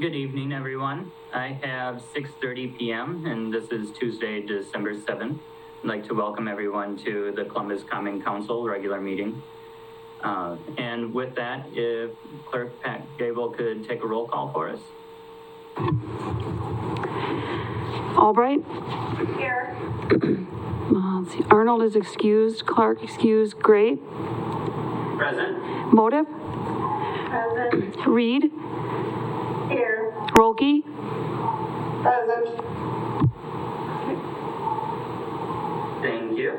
Good evening, everyone. I have 6:30 p.m. and this is Tuesday, December 7th. I'd like to welcome everyone to the Columbus Common Council regular meeting. And with that, if Clerk Pat Gable could take a roll call for us. Albright? Here. Let's see. Arnold is excused. Clark excused. Gray? Present. Motive? Present. Reed? Here. Rolke? Present. Thank you.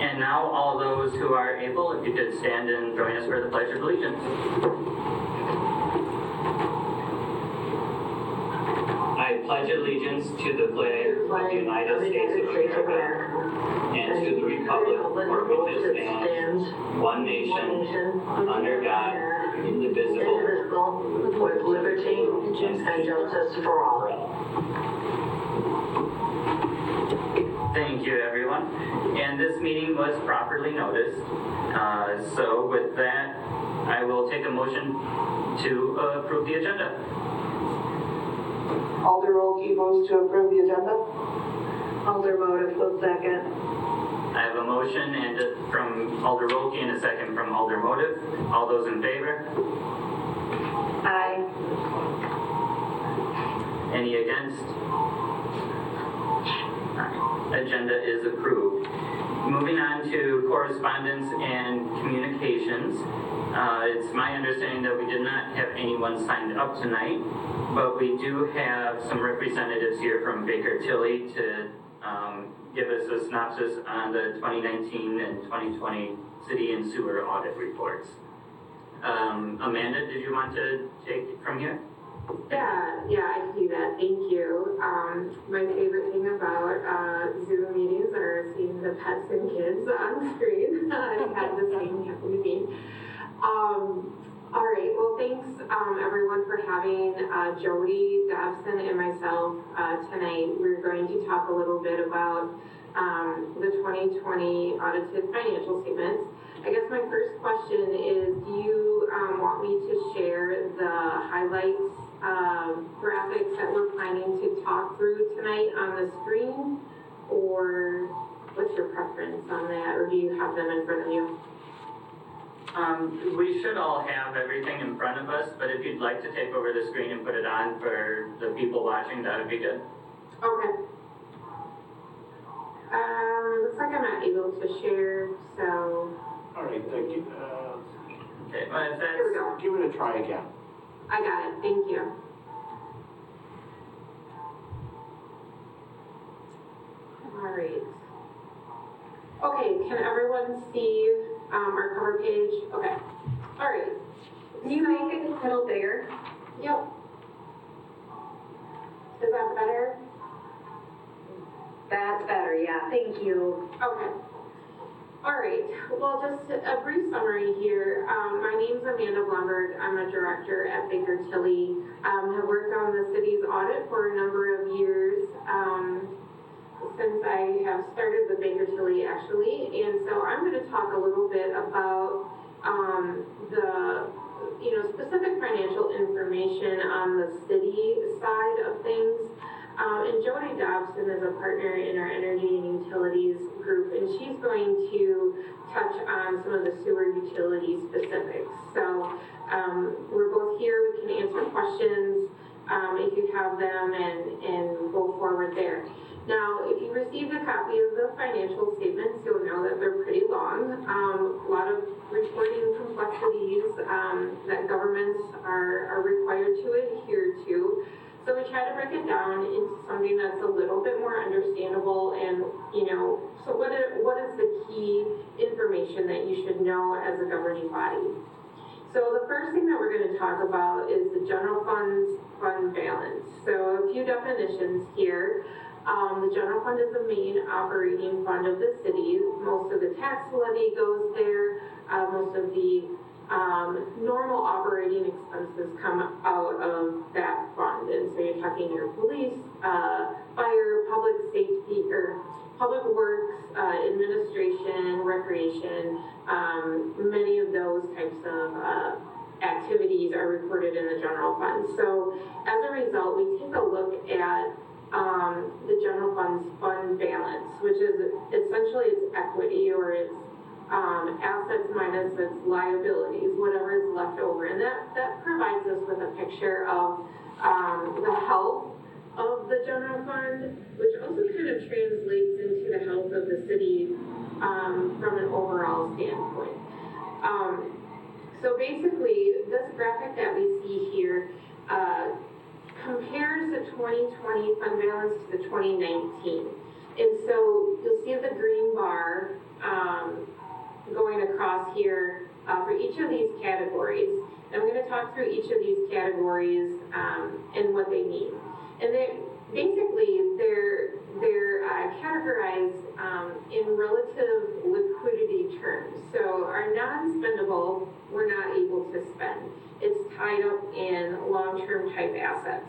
And now all those who are able, if you could stand and join us for the Pledge of Allegiance. I pledge allegiance to the flag of the United States of America and to the republic for which it stands, one nation, under God, indivisible, with liberty and justice for all. Thank you, everyone. And this meeting was properly noticed. So with that, I will take a motion to approve the agenda. Alder Rolke moves to approve the agenda. Alder Motive will second. I have a motion from Alder Rolke and a second from Alder Motive. All those in favor? Aye. Any against? Agenda is approved. Moving on to correspondence and communications. It's my understanding that we did not have anyone signed up tonight, but we do have some representatives here from Baker Tilly to give us a synopsis on the 2019 and 2020 city and sewer audit reports. Amanda, did you want to take it from here? Yeah, I can do that. Thank you. My favorite thing about Zoom meetings are seeing the pets and kids on the screen. I've had the same happen to me. All right. Well, thanks everyone for having Jody, Dobson, and myself tonight. We're going to talk a little bit about the 2020 audited financial statements. I guess my first question is, do you want me to share the highlights graphics that we're planning to talk through tonight on the screen, or what's your preference on that, or do you have them in front of you? We should all have everything in front of us, but if you'd like to take over the screen and put it on for the people watching, that would be good. Okay. Looks like I'm not able to share, so. All right, thank you. Okay, well, if Here we that's, go. Give it a try again. I got it. Thank you. All right. Okay, can everyone see our cover page? Okay. All right. Can you make it a little bigger? Yep. Is that better? That's better, yeah, thank you. Okay. All right. Well, just a brief summary here. My name's Amanda Blumberg. I'm a director at Baker Tilly. Have worked on the city's audit for a number of years. Since I have started with Baker Tilly, actually, and so I'm going to talk a little bit about the specific financial information on the city side of things. And Jody Dobson is a partner in our energy and utilities group, and she's going to touch on some of the sewer utility specifics. So we're both here. We can answer questions if you have them, and go forward there. Now, if you received a copy of the financial statements, you'll know that they're pretty long. A lot of reporting complexities that governments are required to adhere to. So we try to break it down into something that's a little bit more understandable, and so what is the key information that you should know as a governing body? So the first thing that we're going to talk about is the general fund balance. So a few definitions here. The general fund is the main operating fund of the city. Most of the tax levy goes there. Most of the normal operating expenses come out of that fund. And so you're talking your police, fire, public safety, or public works, administration, recreation, many of those types of activities are recorded in the general fund. So as a result, we take a look at the general fund's fund balance, which is essentially its equity or its assets minus its liabilities, whatever is left over. And that provides us with a picture of the health of the general fund, which also kind of translates into the health of the city from an overall standpoint. So basically, this graphic that we see here compares the 2020 fund balance to the 2019. And so you'll see the green bar going across here for each of these categories. And I'm going to talk through each of these categories and what they mean. And they basically they're categorized in relative liquidity terms. So our non-spendable, we're not able to spend. It's tied up in long-term type assets.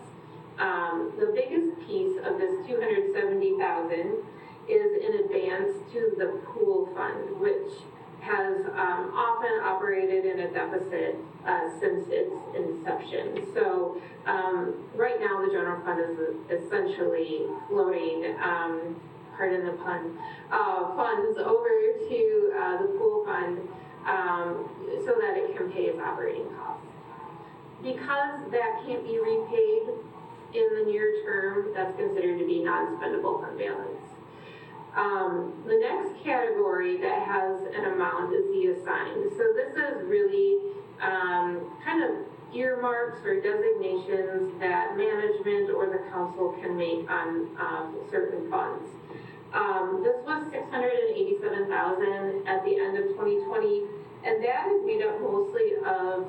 The biggest piece of this $270,000 is in advance to the pool fund, which has often operated in a deficit since its inception. So right now the general fund is essentially floating, pardon the pun, funds over to the pool fund so that it can pay its operating costs. Because that can't be repaid in the near term, that's considered to be non-spendable fund balance. The next category that has an amount is the assigned. So this is really kind of earmarks or designations that management or the council can make on certain funds. This was $687,000 at the end of 2020, and that is made up mostly of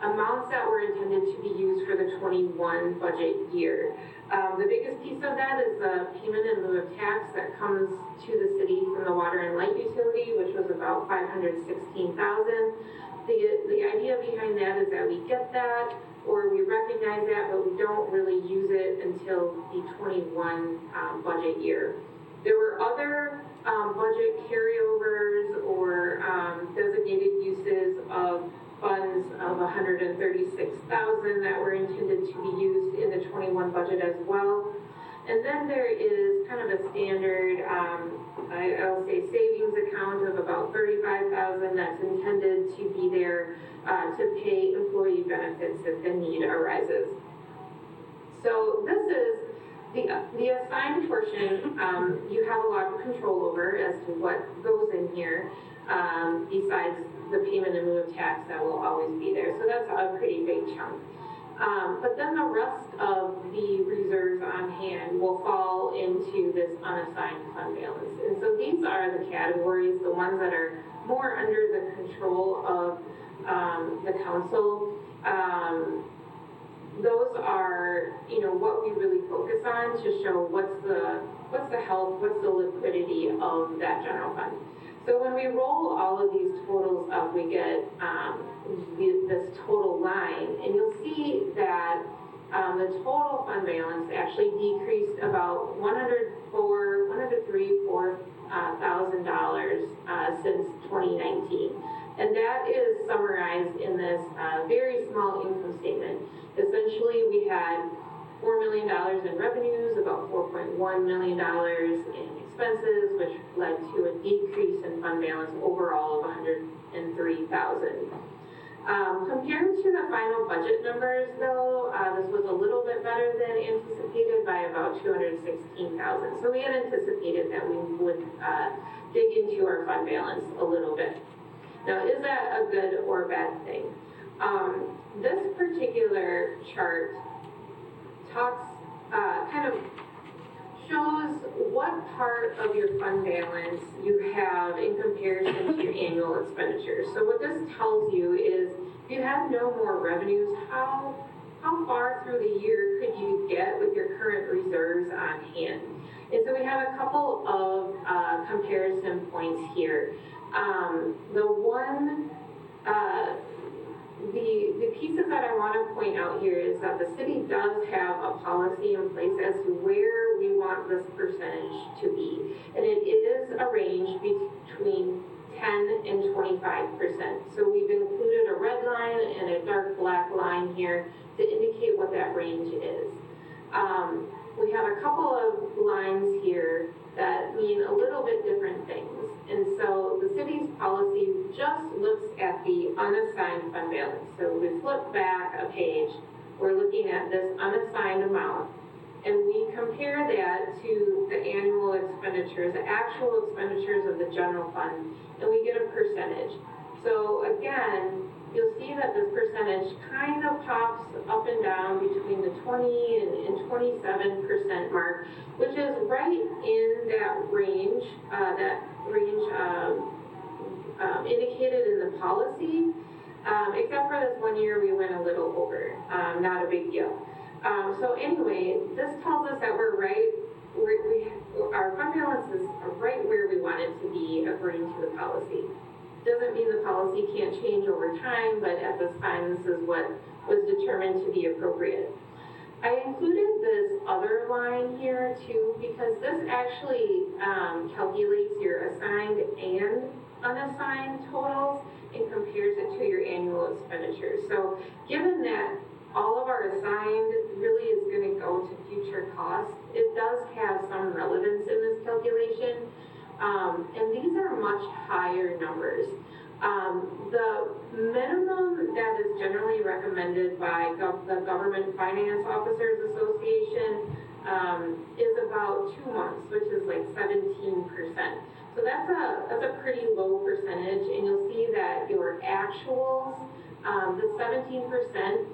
amounts that were intended to be used for the 21 budget year. The biggest piece of that is the payment in lieu of tax that comes to the city from the water and light utility, which was about $516,000. The idea behind that is that we get that, or we recognize that, but we don't really use it until the 21 budget year. There were other budget carryovers or designated uses of funds of $136,000 that were intended to be used in the 21 budget as well. And then there is kind of a standard, I'll say savings account of about $35,000 that's intended to be there to pay employee benefits if the need arises. So this is the assigned portion. You have a lot of control over as to what goes in here, besides the payment in lieu of tax that will always be there. So that's a pretty big chunk. But then the rest of the reserves on hand will fall into this unassigned fund balance. And so these are the categories, the ones that are more under the control of the council. Those are, what we really focus on to show what's the health, what's the liquidity of that general fund. So when we roll all of these totals up, we get this total line, and you'll see that the total fund balance actually decreased about $103,000 since 2019. And that is summarized in this very small income statement. Essentially, we had $4 million in revenues, about $4.1 million in expenses, which led to a decrease in fund balance overall of $103,000. Compared to the final budget numbers, though, this was a little bit better than anticipated by about $216,000. So we had anticipated that we would dig into our fund balance a little bit. Now, is that a good or bad thing? This particular chart talks, kind of shows what part of your fund balance you have in comparison to your annual expenditures. So what this tells you is if you have no more revenues, how far through the year could you get with your current reserves on hand? And so we have a couple of comparison points here. The pieces that I want to point out here is that the city does have a policy in place as to where we want this percentage to be. And it is a range between 10 10 and 25%. So we've included a red line and a dark black line here to indicate what that range is. We have a couple of lines here that mean a little bit different things. And so the city's policy just looks at the unassigned fund balance. So we flip back a page, we're looking at this unassigned amount, and we compare that to the annual expenditures, the actual expenditures of the general fund, and we get a percentage. So again, you'll see that this percentage kind of pops up and down between the 20 and 27% mark, which is right in that range indicated in the policy, except for this one year we went a little over, not a big deal. So anyway, this tells us that we're right, our fund balances are right where we want it to be according to the policy. Doesn't mean the policy can't change over time, but at this time, this is what was determined to be appropriate. I included this other line here too, because this actually calculates your assigned and unassigned totals and compares it to your annual expenditures. So given that all of our assigned really is going to go to future costs, it does have some relevance in this calculation. And these are much higher numbers. The minimum that is generally recommended by the Government Finance Officers Association is about 2 months, which is like 17%. So that's a pretty low percentage, and you'll see that your actuals, the 17%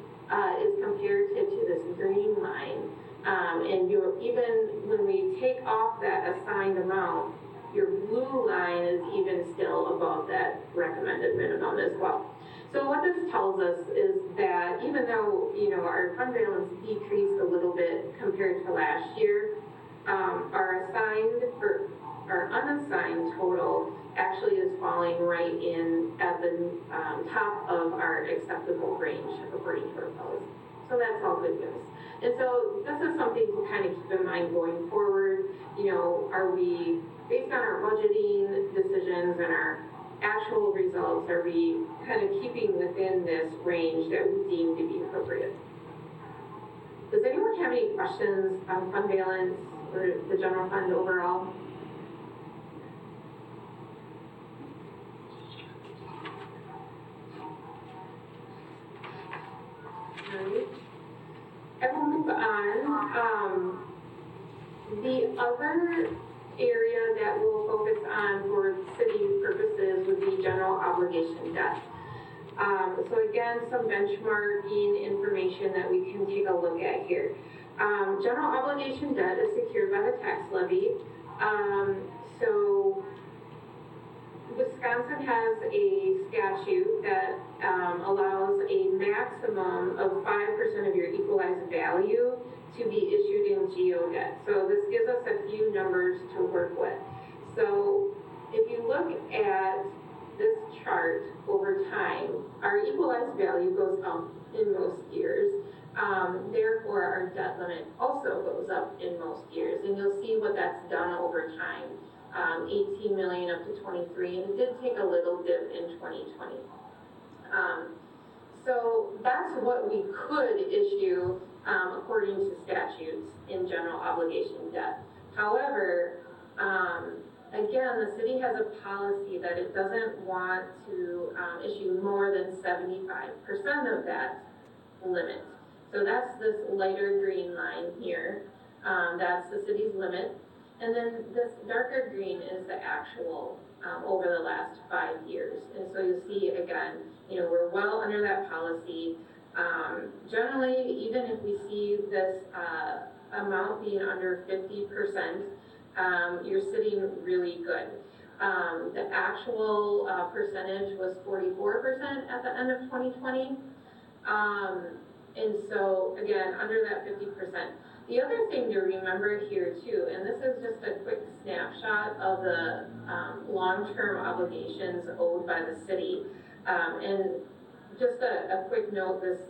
is compared to this green line. And even when we take off that assigned amount, your blue line is even still above that recommended minimum as well. So what this tells us is that even though, our fund balance decreased a little bit compared to last year, our unassigned total actually is falling right in at the top of our acceptable range according to our policy. So that's all good news. And so this is something to kind of keep in mind going forward. Are we, based on our budgeting decisions and our actual results, are we kind of keeping within this range that we deem to be appropriate? Does anyone have any questions on fund balance or the general fund overall? I will move on. The other area that we'll focus on for city purposes would be general obligation debt. So again, some benchmarking information that we can take a look at here. General obligation debt is secured by the tax levy. So Wisconsin has a statute that allows a maximum of 5% of your equalized value to be issued in GO debt. So this gives us a few numbers to work with. So if you look at this chart over time, our equalized value goes up in most years. Therefore, our debt limit also goes up in most years. And you'll see what that's done over time. 18 million up to 23, and it did take a little dip in 2020. So that's what we could issue according to statutes in general obligation debt. However, again, the city has a policy that it doesn't want to issue more than 75% of that limit. So that's this lighter green line here. That's the city's limit. And then this darker green is the actual over the last 5 years. And so you'll see, again, we're well under that policy. Generally, even if we see this amount being under 50%, you're sitting really good. The actual percentage was 44% at the end of 2020. And so, again, under that 50%. The other thing to remember here too, and this is just a quick snapshot of the long-term obligations owed by the city. And Just a quick note, this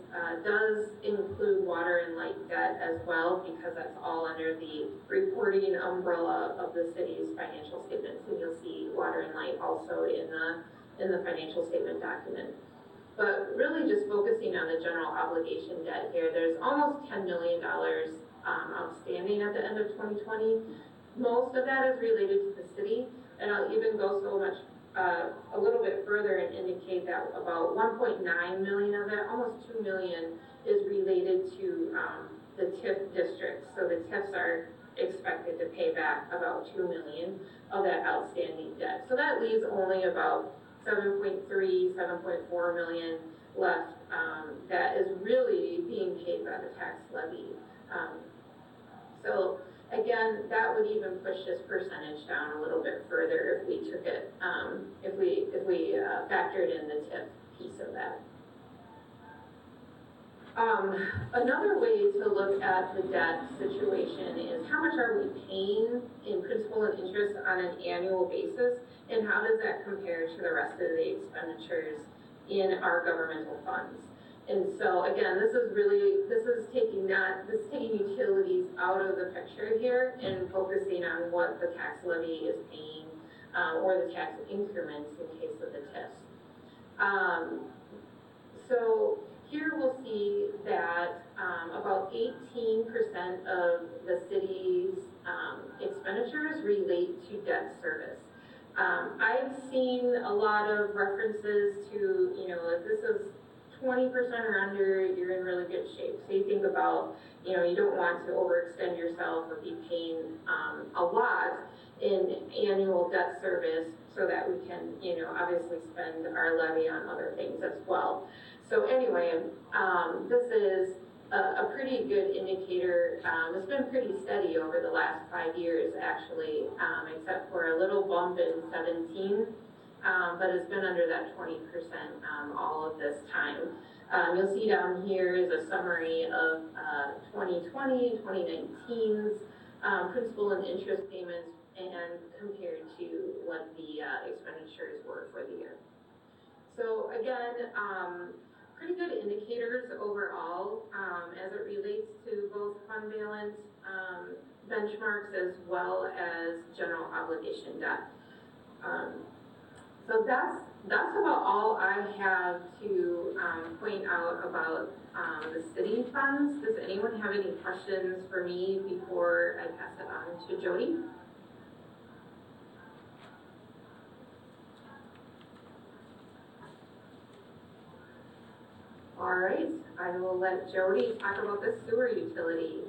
does include water and light debt as well, because that's all under the reporting umbrella of the city's financial statements. And you'll see water and light also in the financial statement document. But really just focusing on the general obligation debt here, there's almost $10 million outstanding at the end of 2020. Most of that is related to the city, and I'll even go so much a little bit further and indicate that about 1.9 million of that, almost 2 million, is related to the TIF districts. So the TIFs are expected to pay back about 2 million of that outstanding debt. So that leaves only about 7.3, 7.4 million left that is really being paid by the tax levy. So again, that would even push this percentage down a little bit further if we took it, if we factored in the TIF piece of that. Another way to look at the debt situation is how much are we paying in principal and interest on an annual basis, and how does that compare to the rest of the expenditures in our governmental funds? And so again, this is taking utilities out of the picture here and focusing on what the tax levy is paying, or the tax increments in case of the TIFs. So here we'll see that about 18% of the city's expenditures relate to debt service. I've seen a lot of references to, if this is 20% or under, you're in really good shape. So you think about, you don't want to overextend yourself or be paying a lot in annual debt service so that we can, obviously spend our levy on other things as well. So anyway, this is a pretty good indicator. It's been pretty steady over the last 5 years, actually, except for a little bump in 17. But it's been under that 20% all of this time. You'll see down here is a summary of 2020, 2019's principal and interest payments, and compared to what the expenditures were for the year. So again, pretty good indicators overall as it relates to both fund balance benchmarks as well as general obligation debt. So that's about all I have to point out about the city funds. Does anyone have any questions for me before I pass it on to Jody? All right, I will let Jody talk about the sewer utility.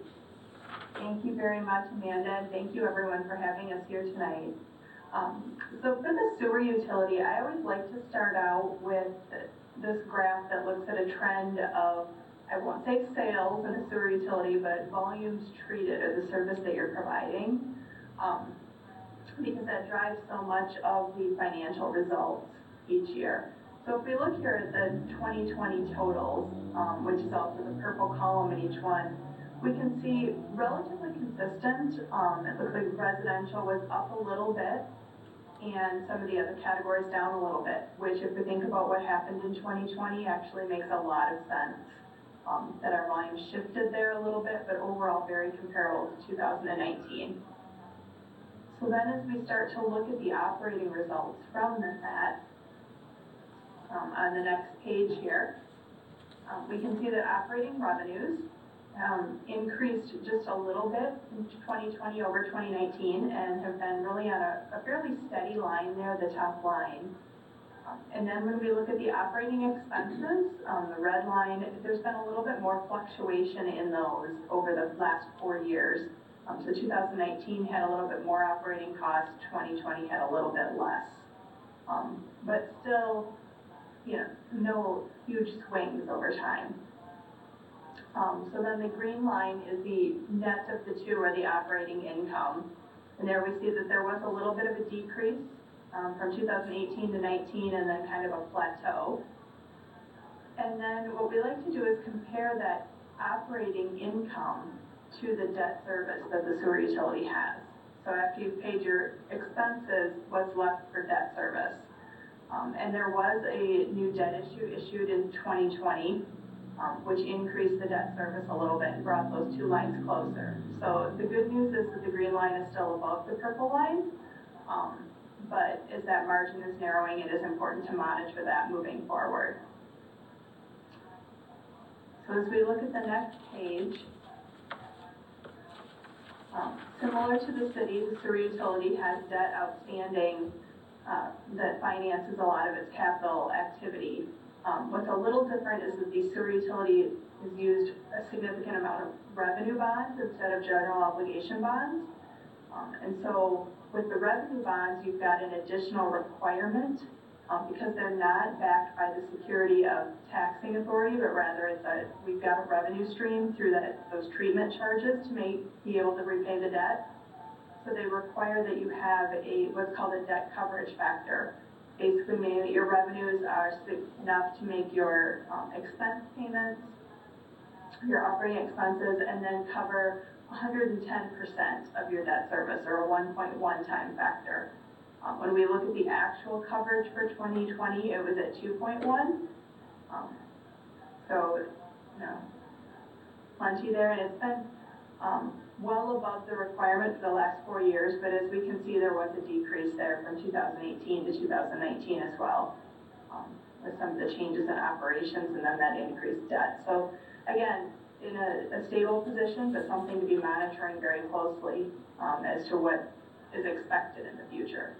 Thank you very much, Amanda, and thank you everyone for having us here tonight. So for the sewer utility, I always like to start out with this graph that looks at a trend of, I won't say sales in a sewer utility, but volumes treated or the service that you're providing, because that drives so much of the financial results each year. So if we look here at the 2020 totals, which is also the purple column in each one, we can see relatively consistent. It looks like residential was up a little bit, and some of the other categories down a little bit, which if we think about what happened in 2020 actually makes a lot of sense. That our volume shifted there a little bit, but overall very comparable to 2019. So then as we start to look at the operating results from that, on the next page here, we can see that operating revenues increased just a little bit in 2020 over 2019 and have been really on a fairly steady line there, the top line. And then when we look at the operating expenses, the red line, there's been a little bit more fluctuation in those over the last 4 years. So 2019 had a little bit more operating costs, 2020 had a little bit less. But still, no huge swings over time. So then the green line is the net of the two, or the operating income. And there we see that there was a little bit of a decrease from 2018 to 19, and then kind of a plateau. And then what we like to do is compare that operating income to the debt service that the sewer utility has. So after you've paid your expenses, what's left for debt service? And there was a new debt issue issued in 2020, which increased the debt service a little bit and brought those two lines closer. So the good news is that the green line is still above the purple line, but as that margin is narrowing, it is important to monitor that moving forward. So as we look at the next page, similar to the city, the sewer utility has debt outstanding that finances a lot of its capital activity. What's a little different is that the sewer utility has used a significant amount of revenue bonds instead of general obligation bonds. And so with the revenue bonds, you've got an additional requirement because they're not backed by the security of taxing authority, but rather we've got a revenue stream through those treatment charges to be able to repay the debt. So they require that you have what's called a debt coverage factor. Basically meaning that your revenues are enough to make your expense payments, your operating expenses, and then cover 110% of your debt service, or a 1.1 time factor. When we look at the actual coverage for 2020, it was at 2.1. So, plenty there, and it's been well above the requirement for the last 4 years, but as we can see, there was a decrease there from 2018 to 2019 as well, with some of the changes in operations and then that increased debt. So again, in a stable position, but something to be monitoring very closely as to what is expected in the future.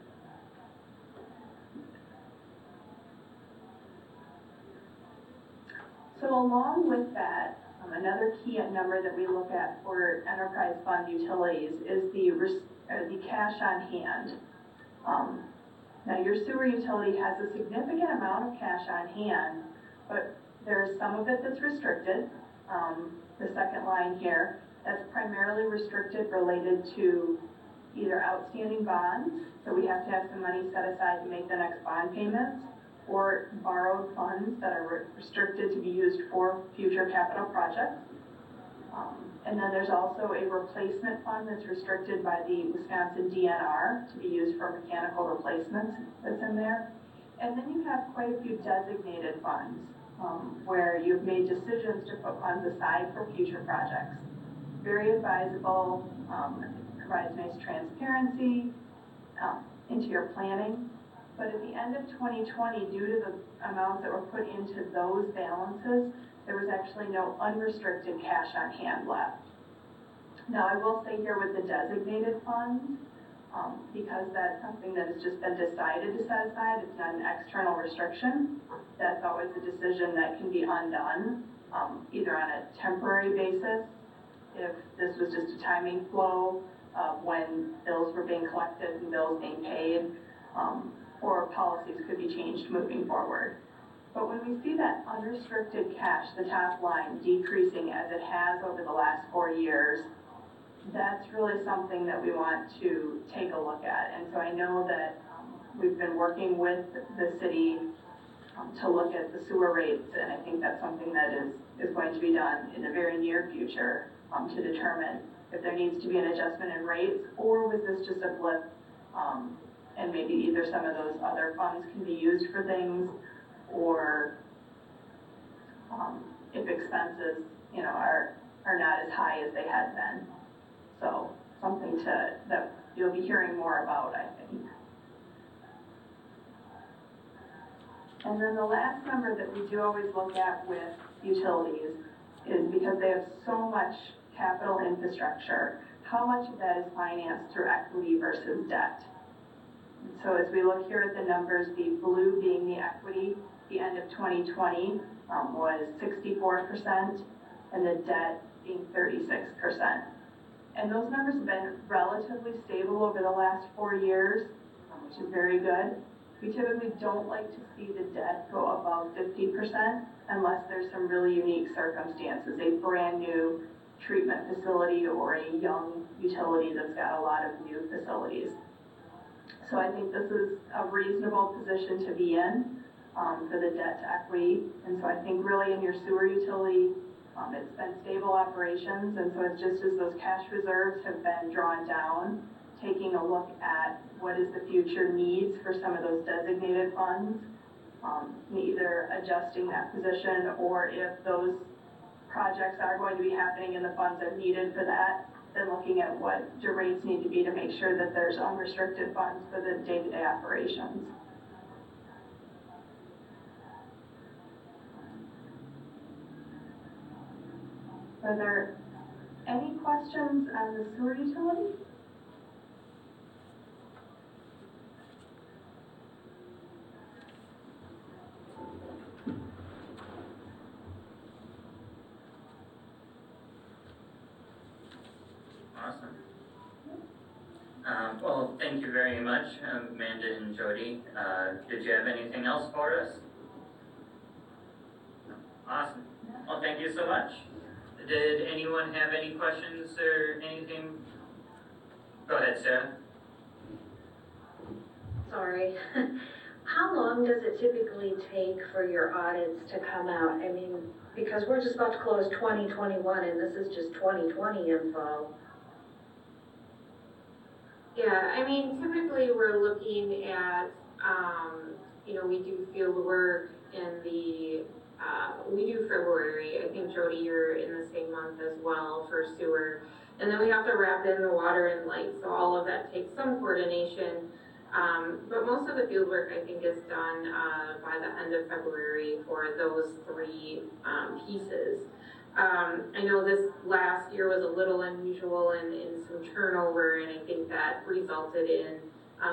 So along with that, another key number that we look at for enterprise fund utilities is the cash on hand. Now your sewer utility has a significant amount of cash on hand, but there's some of it that's restricted. The second line here, that's primarily restricted related to either outstanding bonds, so we have to have some money set aside to make the next bond payments, or borrowed funds that are restricted to be used for future capital projects. And then there's also a replacement fund that's restricted by the Wisconsin DNR to be used for mechanical replacements that's in there. And then you have quite a few designated funds where you've made decisions to put funds aside for future projects. Very advisable, provides nice transparency into your planning. But at the end of 2020, due to the amounts that were put into those balances, there was actually no unrestricted cash on hand left. Now, I will say here with the designated funds, because that's something that has just been decided to set aside, it's not an external restriction. That's always a decision that can be undone, either on a temporary basis, if this was just a timing flow of when bills were being collected and bills being paid, or policies could be changed moving forward. But when we see that unrestricted cash, the top line, decreasing as it has over the last 4 years, that's really something that we want to take a look at. And so I know that we've been working with the city to look at the sewer rates, and I think that's something that is going to be done in the very near future to determine if there needs to be an adjustment in rates, or was this just a blip, and maybe either some of those other funds can be used for things, or if expenses, are not as high as they had been. So something that you'll be hearing more about, I think. And then the last number that we do always look at with utilities is, because they have so much capital infrastructure, how much of that is financed through equity versus debt. So as we look here at the numbers, the blue being the equity, the end of 2020 was 64%, and the debt being 36%. And those numbers have been relatively stable over the last 4 years, which is very good. We typically don't like to see the debt go above 50% unless there's some really unique circumstances, a brand new treatment facility or a young utility that's got a lot of new facilities. So I think this is a reasonable position to be in for the debt to equity. And so I think really in your sewer utility, it's been stable operations, and so it's just as those cash reserves have been drawn down taking a look at what is the future needs for some of those designated funds, either adjusting that position, or if those projects are going to be happening and the funds are needed for that, then looking at what your rates need to be to make sure that there's unrestricted funds for the day-to-day operations. Are there any questions on the sewer utility? Awesome. Well, thank you very much, Amanda and Jody. Did you have anything else for us? Awesome. Well, thank you so much. Did anyone have any questions or anything? Go ahead, Sarah. Sorry. How long does it typically take for your audits to come out? I mean, because we're just about to close 2021 and this is just 2020 info. Yeah, I mean, typically we're looking at, we do field work in we do February. I think Jody, you're in the same month as well for sewer. And then we have to wrap in the water and light, so all of that takes some coordination. But most of the field work, I think, is done by the end of February for those three pieces. I know this last year was a little unusual in some turnover, and I think that resulted in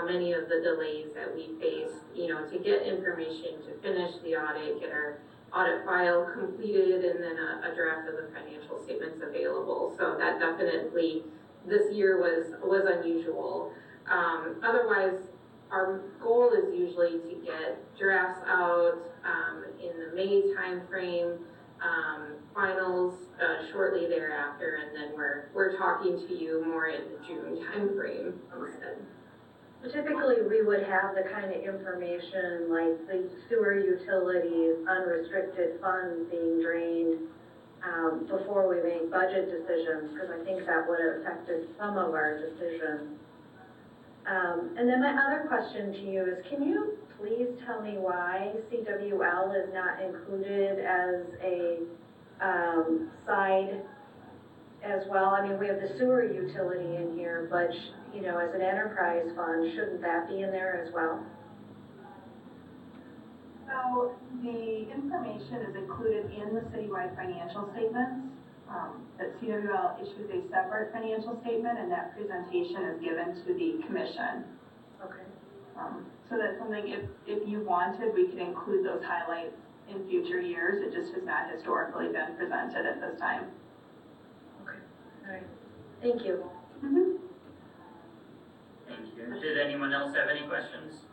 many of the delays that we faced, to get information, to finish the audit, get our audit file completed, and then a draft of the financial statements available. So that definitely, this year was unusual. Otherwise, our goal is usually to get drafts out in the May timeframe, finals shortly thereafter, and then we're talking to you more in the June timeframe instead. Typically, we would have the kind of information like the sewer utilities, unrestricted funds being drained before we make budget decisions, because I think that would have affected some of our decisions. And then my other question to you is, can you please tell me why CWL is not included as a side as well? I mean, we have the sewer utility in here, but as an enterprise fund, shouldn't that be in there as well? So the information is included in the citywide financial statements. That CWL issues a separate financial statement, and that presentation is given to the commission. Okay. So that's something, if you wanted, we could include those highlights in future years. It just has not historically been presented at this time. Okay. All right. Thank you. Mm-hmm. Thank you. Did anyone else have any questions?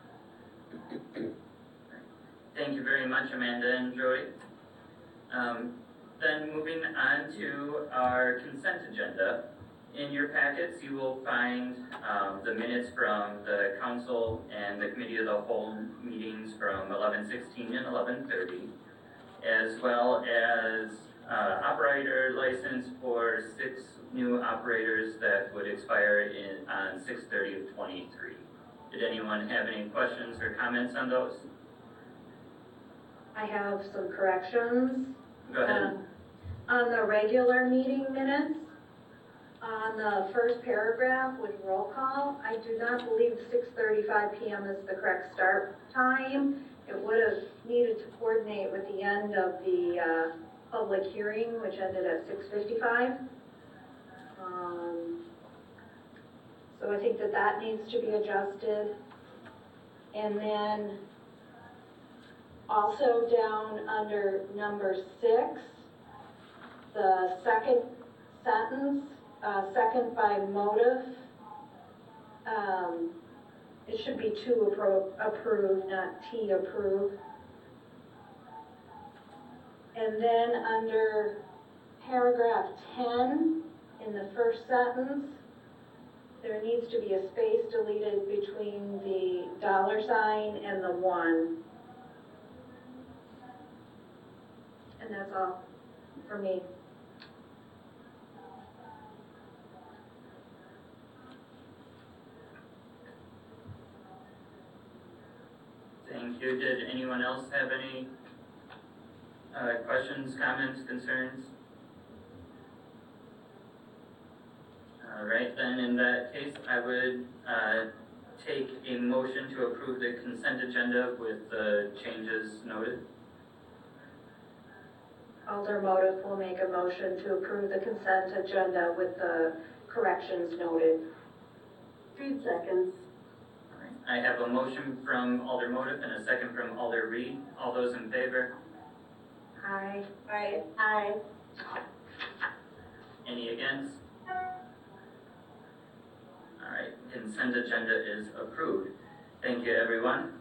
Thank you very much, Amanda and Jody. Then moving on to our consent agenda. In your packets, you will find the minutes from the council and the committee of the whole meetings from 11:16 and 11:30, as well as operator license for 6 new operators that would expire on 6/30 of 23. Did anyone have any questions or comments on those? I have some corrections. Go ahead. On the regular meeting minutes, on the first paragraph with roll call, I do not believe 6:35 p.m. is the correct start time. It would have needed to coordinate with the end of the public hearing, which ended at 6:55. So I think that needs to be adjusted. And then also down under number 6, the second sentence, second by motive, it should be to approve, not T approve. And then under paragraph 10, in the first sentence, there needs to be a space deleted between the $ and the 1. And that's all for me. you. Did anyone else have any questions, comments, concerns? All right, then in that case, I would take a motion to approve the consent agenda with the changes noted. Alder Motive will make a motion to approve the consent agenda with the corrections noted. Reed seconds. All right, I have a motion from Alder Motive and a second from Alder Reed. All those in favor? Aye. Aye. Aye. Any against? All right, consent agenda is approved. Thank you, everyone.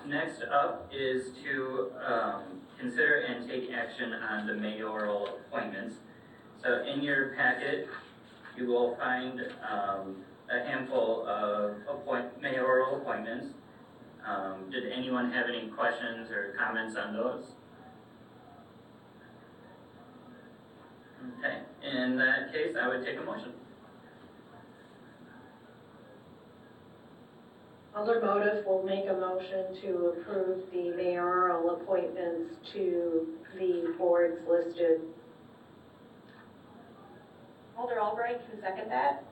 Next up is to consider and take action on the mayoral appointments. So in your packet, you will find a handful of mayoral appointments. Did anyone have any questions or comments on those? Okay, in that case, I would take a motion. Alder Motive will make a motion to approve the mayoral appointments to the boards listed. Alder Albright, can second that?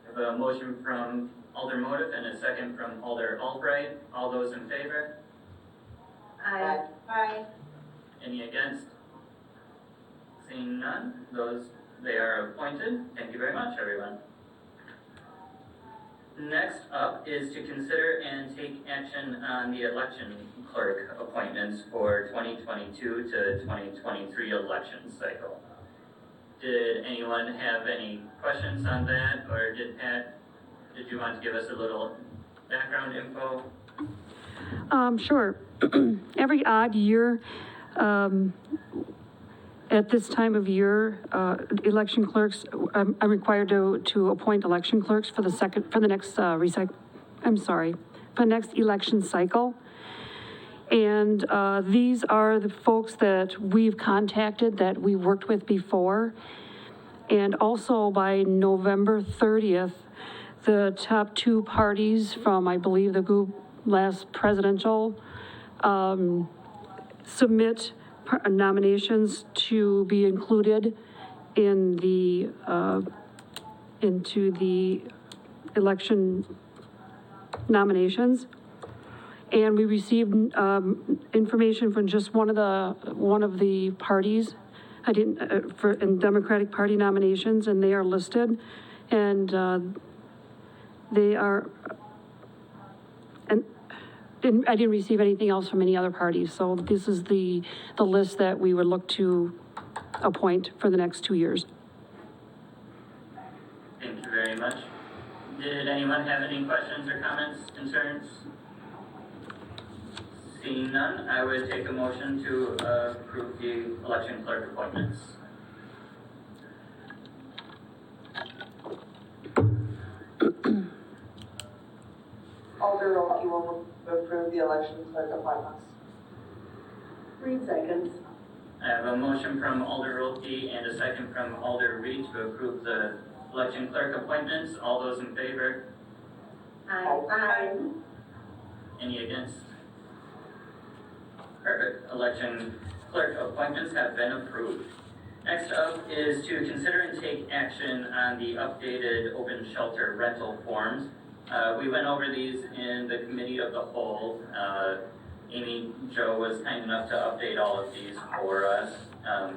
I have a motion from Alder Motive and a second from Alder Albright. All those in favor? Aye. Aye. Any against? Seeing none, they are appointed. Thank you very much, everyone. Next up is to consider and take action on the election clerk appointments for 2022 to 2023 election cycle. Did anyone have any questions on that, or did you want to give us a little background info? Sure. Every odd year, at this time of year, election clerks, I'm required to appoint election clerks for the next election cycle. And these are the folks that we've contacted, that we worked with before. And also by November 30th, the top two parties from, I believe, the last presidential, submit nominations to be included in the, into the election nominations. And we received information from just one of the parties. In Democratic Party nominations, and they are listed, and they are, and I didn't receive anything else from any other parties. So this is the list that we would look to appoint for the next 2 years. Thank you very much. Did anyone have any questions or comments, concerns? Seeing none, I would take a motion to approve the election clerk appointments. Alder Rolke will approve the election clerk appointments. Reed seconds. I have a motion from Alder Rolke and a second from Alder Reed to approve the election clerk appointments. All those in favor? Aye. Aye. Any against? Perfect. Election clerk appointments have been approved. Next up is to consider and take action on the updated open shelter rental forms. We went over these in the committee of the whole. Amy Jo was kind enough to update all of these for us.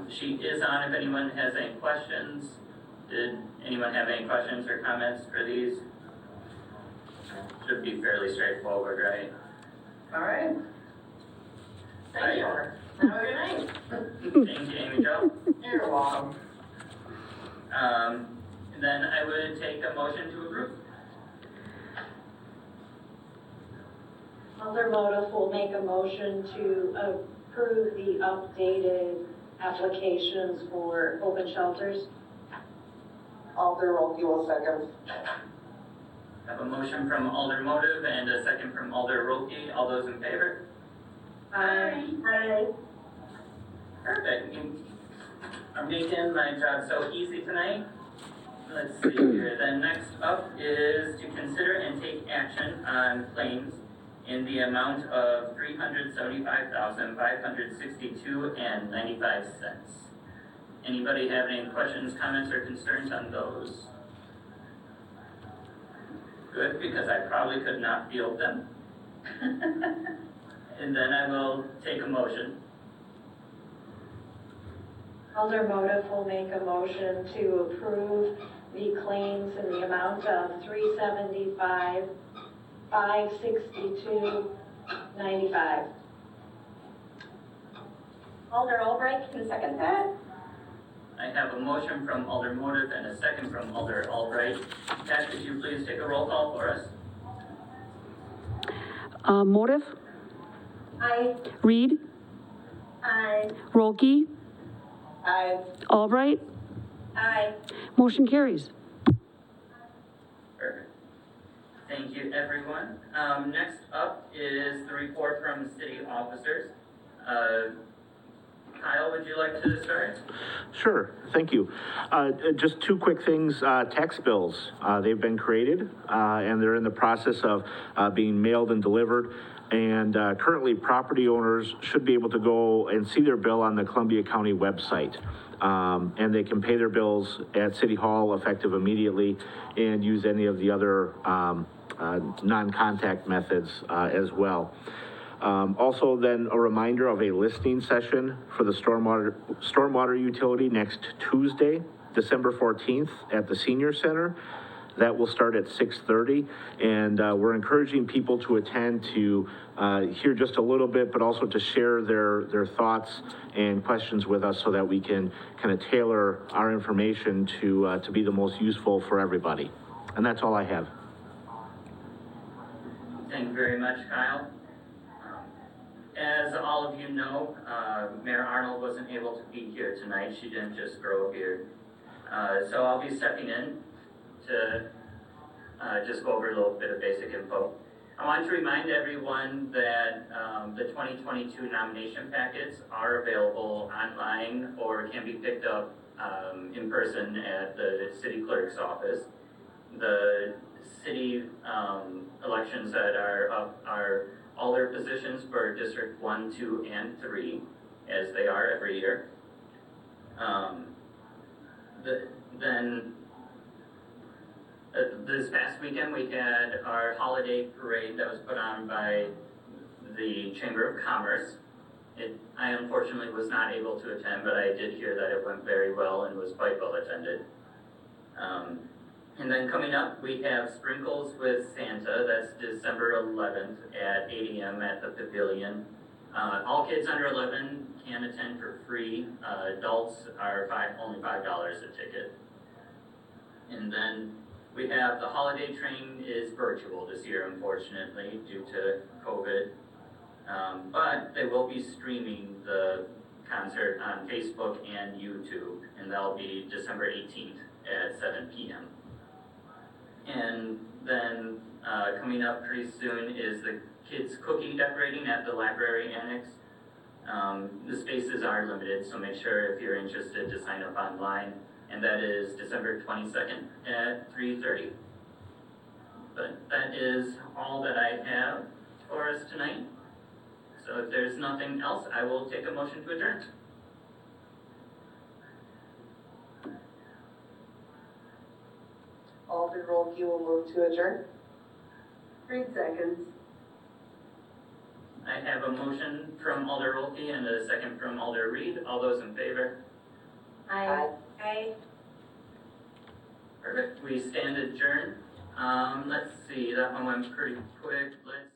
She is on if anyone has any questions. Did anyone have any questions or comments for these? Should be fairly straightforward, right? All right. Thank you. Right. Have a good night. Thank you, Amy Jo. You're welcome. Then I would take a motion to approve. Alder Motive will make a motion to approve the updated applications for open shelters. Alder Rolke will second. I have a motion from Alder Motive and a second from Alder Rolke. All those in favor? Aye. Aye. Perfect. You are making my job so easy tonight. Let's see here. Then next up is to consider and take action on claims in the amount of $375,562.95. Anybody have any questions, comments, or concerns on those? Good, because I probably could not field them. And then I will take a motion. Alder Motif will make a motion to approve the claims in the amount of $375,562.95. Alder Albright can second that. I have a motion from Alder Motif and a second from Alder Albright. Pat, could you please take a roll call for us? Motif, Aye. Reed, Aye. Rolke, Aye. Albright, Aye. motion carries. Perfect. Thank you, everyone. Next up is the report from city officers. Kyle, would you like to start? Sure, thank you. Just two quick things, tax bills, they've been created, and they're in the process of being mailed and delivered. And currently, property owners should be able to go and see their bill on the Columbia County website. And they can pay their bills at City Hall effective immediately and use any of the other non-contact methods as well. Also then a reminder of a listening session for the stormwater utility next Tuesday, December 14th at the Senior Center. That will start at 6:30, and we're encouraging people to attend to hear just a little bit, but also to share their thoughts and questions with us so that we can kind of tailor our information to be the most useful for everybody. And that's all I have. Thank you very much, Kyle. As all of you know, Mayor Arnold wasn't able to be here tonight. She didn't just grow a beard. So I'll be stepping in to just go over a little bit of basic info. I want to remind everyone that the 2022 nomination packets are available online or can be picked up in person at the city clerk's office. The city elections that are up are all their positions for District 1, 2, and 3, as they are every year. This past weekend we had our holiday parade that was put on by the Chamber of Commerce. I unfortunately was not able to attend, but I did hear that it went very well and was quite well attended. And then coming up, we have Sprinkles with Santa. That's December 11th at 8 a.m. at the Pavilion. All kids under 11 can attend for free. Adults are only $5 a ticket. And then we have the holiday train is virtual this year, unfortunately, due to COVID. But they will be streaming the concert on Facebook and YouTube, and that'll be December 18th at 7 p.m. And then coming up pretty soon is the kids' cookie decorating at the library annex. The spaces are limited, so make sure if you're interested to sign up online. And that is December 22nd at 3:30. But that is all that I have for us tonight. So if there's nothing else, I will take a motion to adjourn. Alder Rolke will move to adjourn. Reed seconds. I have a motion from Alder Rolke and a second from Alder Reed. All those in favor? Aye. Aye. Perfect. We stand adjourned. Let's see, that one went pretty quick. Let's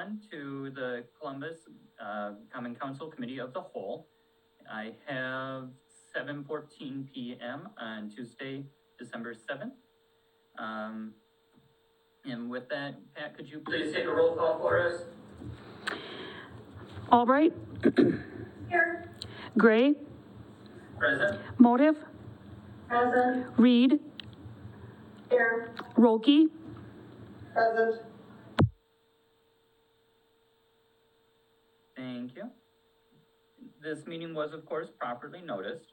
on to the Columbus Common Council Committee of the Whole. I have 7:14 p.m. on Tuesday, December 7th. And with that, Pat, could you please take a roll call for us? Albright, Here. Gray, Present. Motive, Present. Reed, Here. Rolke, Present. Thank you. This meeting was, of course, properly noticed.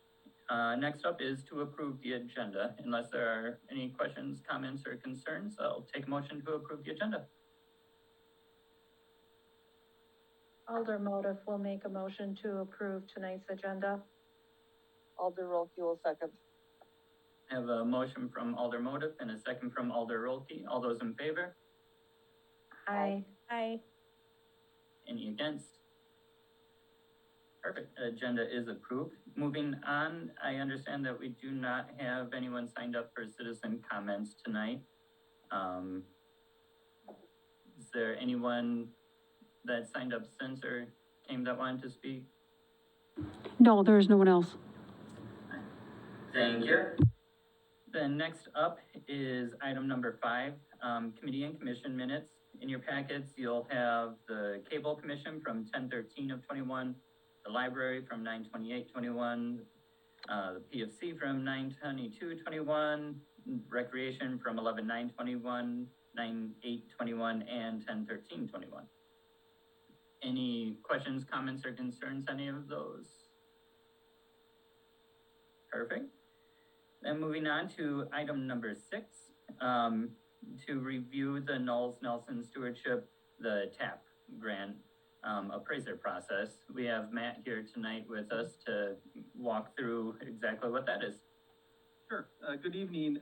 Next up is to approve the agenda. Unless there are any questions, comments, or concerns, I'll take a motion to approve the agenda. Alder Motive will make a motion to approve tonight's agenda. Alder Rolke will second. I have a motion from Alder Motive and a second from Alder Rolke. All those in favor? Aye. Aye. Any against? Perfect. Agenda is approved. Moving on, I understand that we do not have anyone signed up for citizen comments tonight. Is there anyone that signed up since or came that wanted to speak? no, there is no one else. Thank you. Then next up is item number 5, committee and commission minutes. In your packets, you'll have the Cable Commission from 10/13 of 21, the library from 9/28/21, the PFC from 9/22/21, recreation from 11/9/21, 9/8/21, and 10/13/21. Any questions, comments, or concerns, any of those? Perfect. Then moving on to item number 6, to review the Knowles Nelson Stewardship, the TAP grant appraiser process. We have Matt here tonight with us to walk through exactly what that is. Sure. Good evening.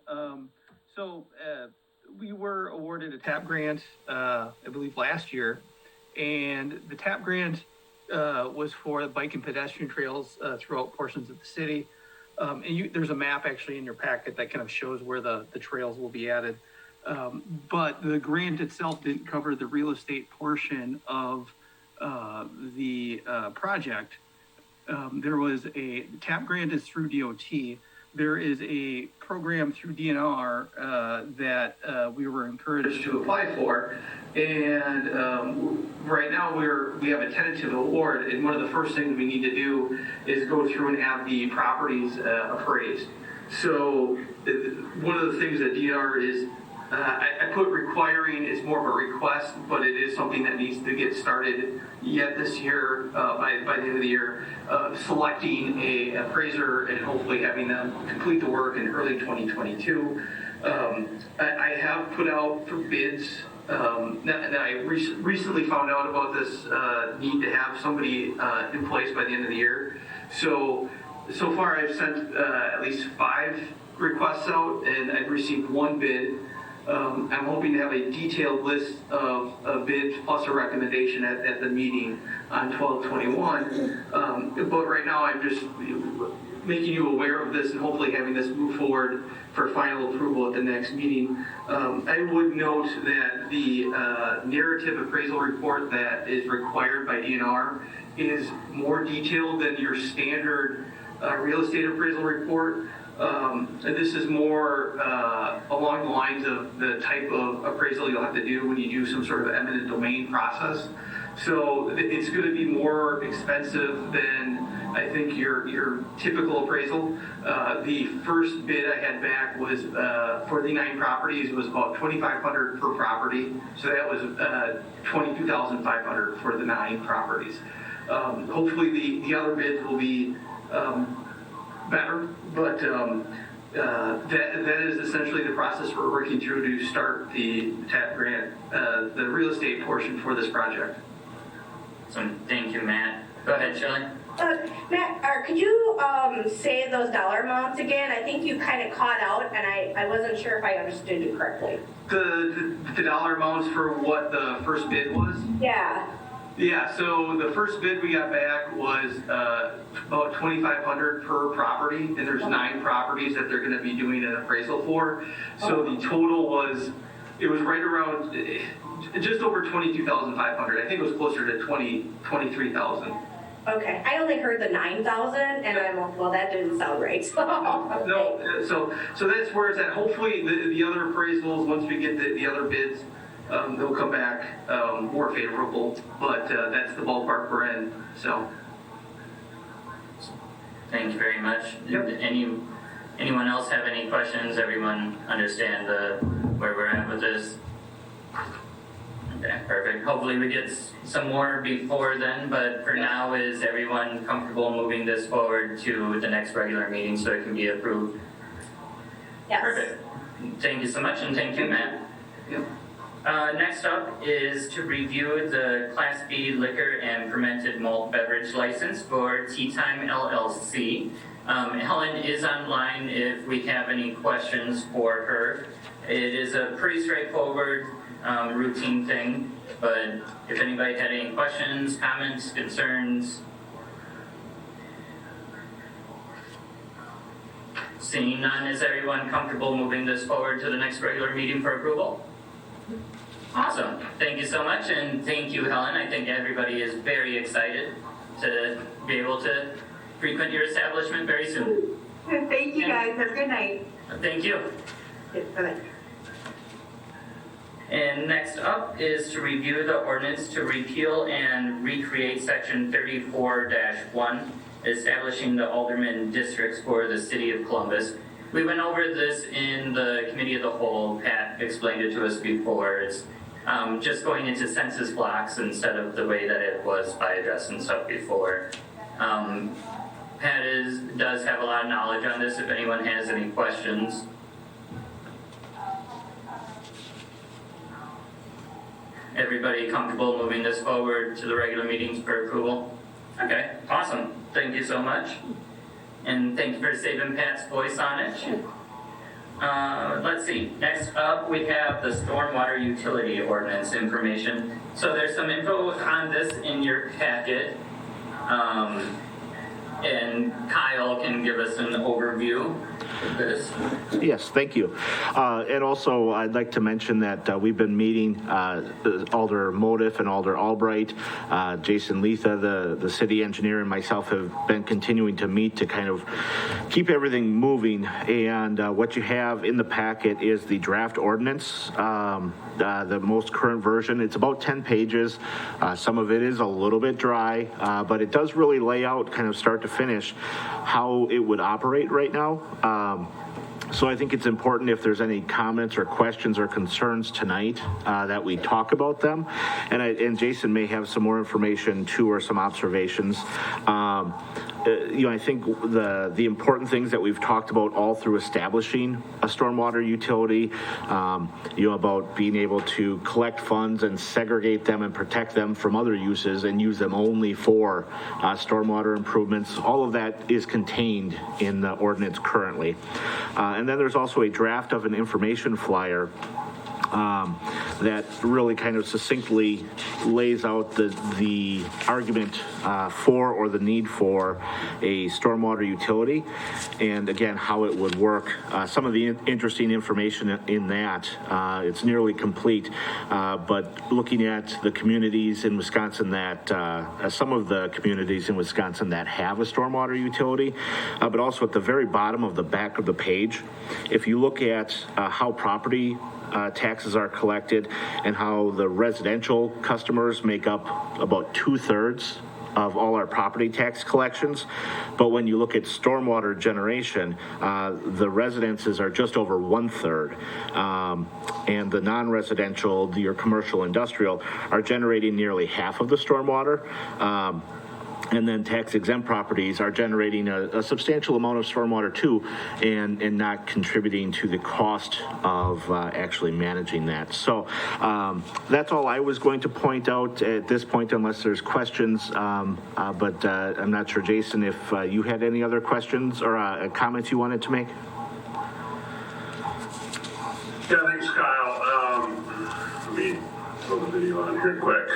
We were awarded a TAP grant, I believe last year, and the TAP grant was for bike and pedestrian trails throughout portions of the city. There's a map actually in your packet that kind of shows where the trails will be added. But the grant itself didn't cover the real estate portion of the project. There was a TAP grant is through DOT. There is a program through DNR that we were encouraged to apply for, and right now we have a tentative award. And one of the first things we need to do is go through and have the properties appraised. So one of the things that DNR is. I put requiring is more of a request, but it is something that needs to get started yet this year, by the end of the year, selecting a appraiser and hopefully having them complete the work in early 2022. I have put out for bids. I recently found out about this need to have somebody in place by the end of the year. So far I've sent at least 5 requests out, and I've received 1 bid. I'm hoping to have a detailed list of bids plus a recommendation at the meeting on 12/21. But right now I'm just making you aware of this and hopefully having this move forward for final approval at the next meeting. I would note that the narrative appraisal report that is required by DNR is more detailed than your standard real estate appraisal report. This is more along the lines of the type of appraisal you'll have to do when you do some sort of eminent domain process. So it's going to be more expensive than I think your typical appraisal. The first bid I had back was for the 9 properties was about $2,500 per property. So that was $22,500 for the 9 properties. Hopefully the other bids will be better, but that is essentially the process we're working through to start the TAP grant, the real estate portion for this project. So thank you, Matt. Go ahead, Shelley. Matt, could you say those dollar amounts again? I think you kind of caught out, and I wasn't sure if I understood you correctly. The dollar amounts for what the first bid was? Yeah. Yeah, so the first bid we got back was about $2,500 per property, and there's 9 properties that they're going to be doing an appraisal for. So the total was, it was right around, just over 22,500. I think it was closer to 23,000. Okay, I only heard the 9,000, and I'm like, well, that didn't sound right, so. Okay. No, so that's where it's at. Hopefully the other appraisals, once we get the other bids, they'll come back more favorable, but that's the ballpark we're in, so. Thank you very much. Yep. Anyone else have any questions? Everyone understand where we're at with this? Okay, perfect. Hopefully we get some more before then, but for now, is everyone comfortable moving this forward to the next regular meeting so it can be approved? Yes. Perfect. Thank you so much, and thank you, Matt. Yep. Next up is to review the Class B liquor and fermented malt beverage license for Tea Time LLC. Helen is online if we have any questions for her. It is a pretty straightforward routine thing, but if anybody had any questions, comments, concerns. Seeing none, is everyone comfortable moving this forward to the next regular meeting for approval? Awesome. Thank you so much, and thank you, Helen. I think everybody is very excited to be able to frequent your establishment very soon. Thank you, guys. Have a good night. Thank you. Bye-bye. And next up is to review the ordinance to repeal and recreate section 34-1, establishing the alderman districts for the city of Columbus. We went over this in the committee of the whole. Pat explained it to us before. It's just going into census blocks instead of the way that it was by address and stuff before. Pat does have a lot of knowledge on this if anyone has any questions. Everybody comfortable moving this forward to the regular meetings for approval? Okay, awesome. Thank you so much. And thank you for saving Pat's voice on it. Let's see. Next up, we have the stormwater utility ordinance information. So there's some info on this in your packet. And Kyle can give us an overview of this. Yes, thank you. And also, I'd like to mention that we've been meeting Alder Motif and Alder Albright. Jason Letha, the city engineer, and myself have been continuing to meet to kind of keep everything moving. And what you have in the packet is the draft ordinance, the most current version. It's about 10 pages. Some of it is a little bit dry, but it does really lay out kind of start to finish how it would operate right now. So I think it's important if there's any comments or questions or concerns tonight that we talk about them. And Jason may have some more information too, or some observations. I think the important things that we've talked about all through establishing a stormwater utility, about being able to collect funds and segregate them and protect them from other uses and use them only for stormwater improvements. All of that is contained in the ordinance currently. And then there's also a draft of an information flyer that really kind of succinctly lays out the argument for or the need for a stormwater utility, and again, how it would work. Some of the interesting information in that, it's nearly complete, but looking at the communities in Wisconsin that, some of the communities in Wisconsin that have a stormwater utility, but also at the very bottom of the back of the page, if you look at how property taxes are collected and how the residential customers make up about 2/3 of all our property tax collections. But when you look at stormwater generation, the residences are just over 1/3. And the non-residential, your commercial industrial, are generating nearly half of the stormwater. And then tax exempt properties are generating a substantial amount of stormwater too, and not contributing to the cost of actually managing that. So that's all I was going to point out at this point, unless there's questions. But I'm not sure, Jason, if you had any other questions or comments you wanted to make. Yeah, thanks, Kyle. Let me throw the video on here quick.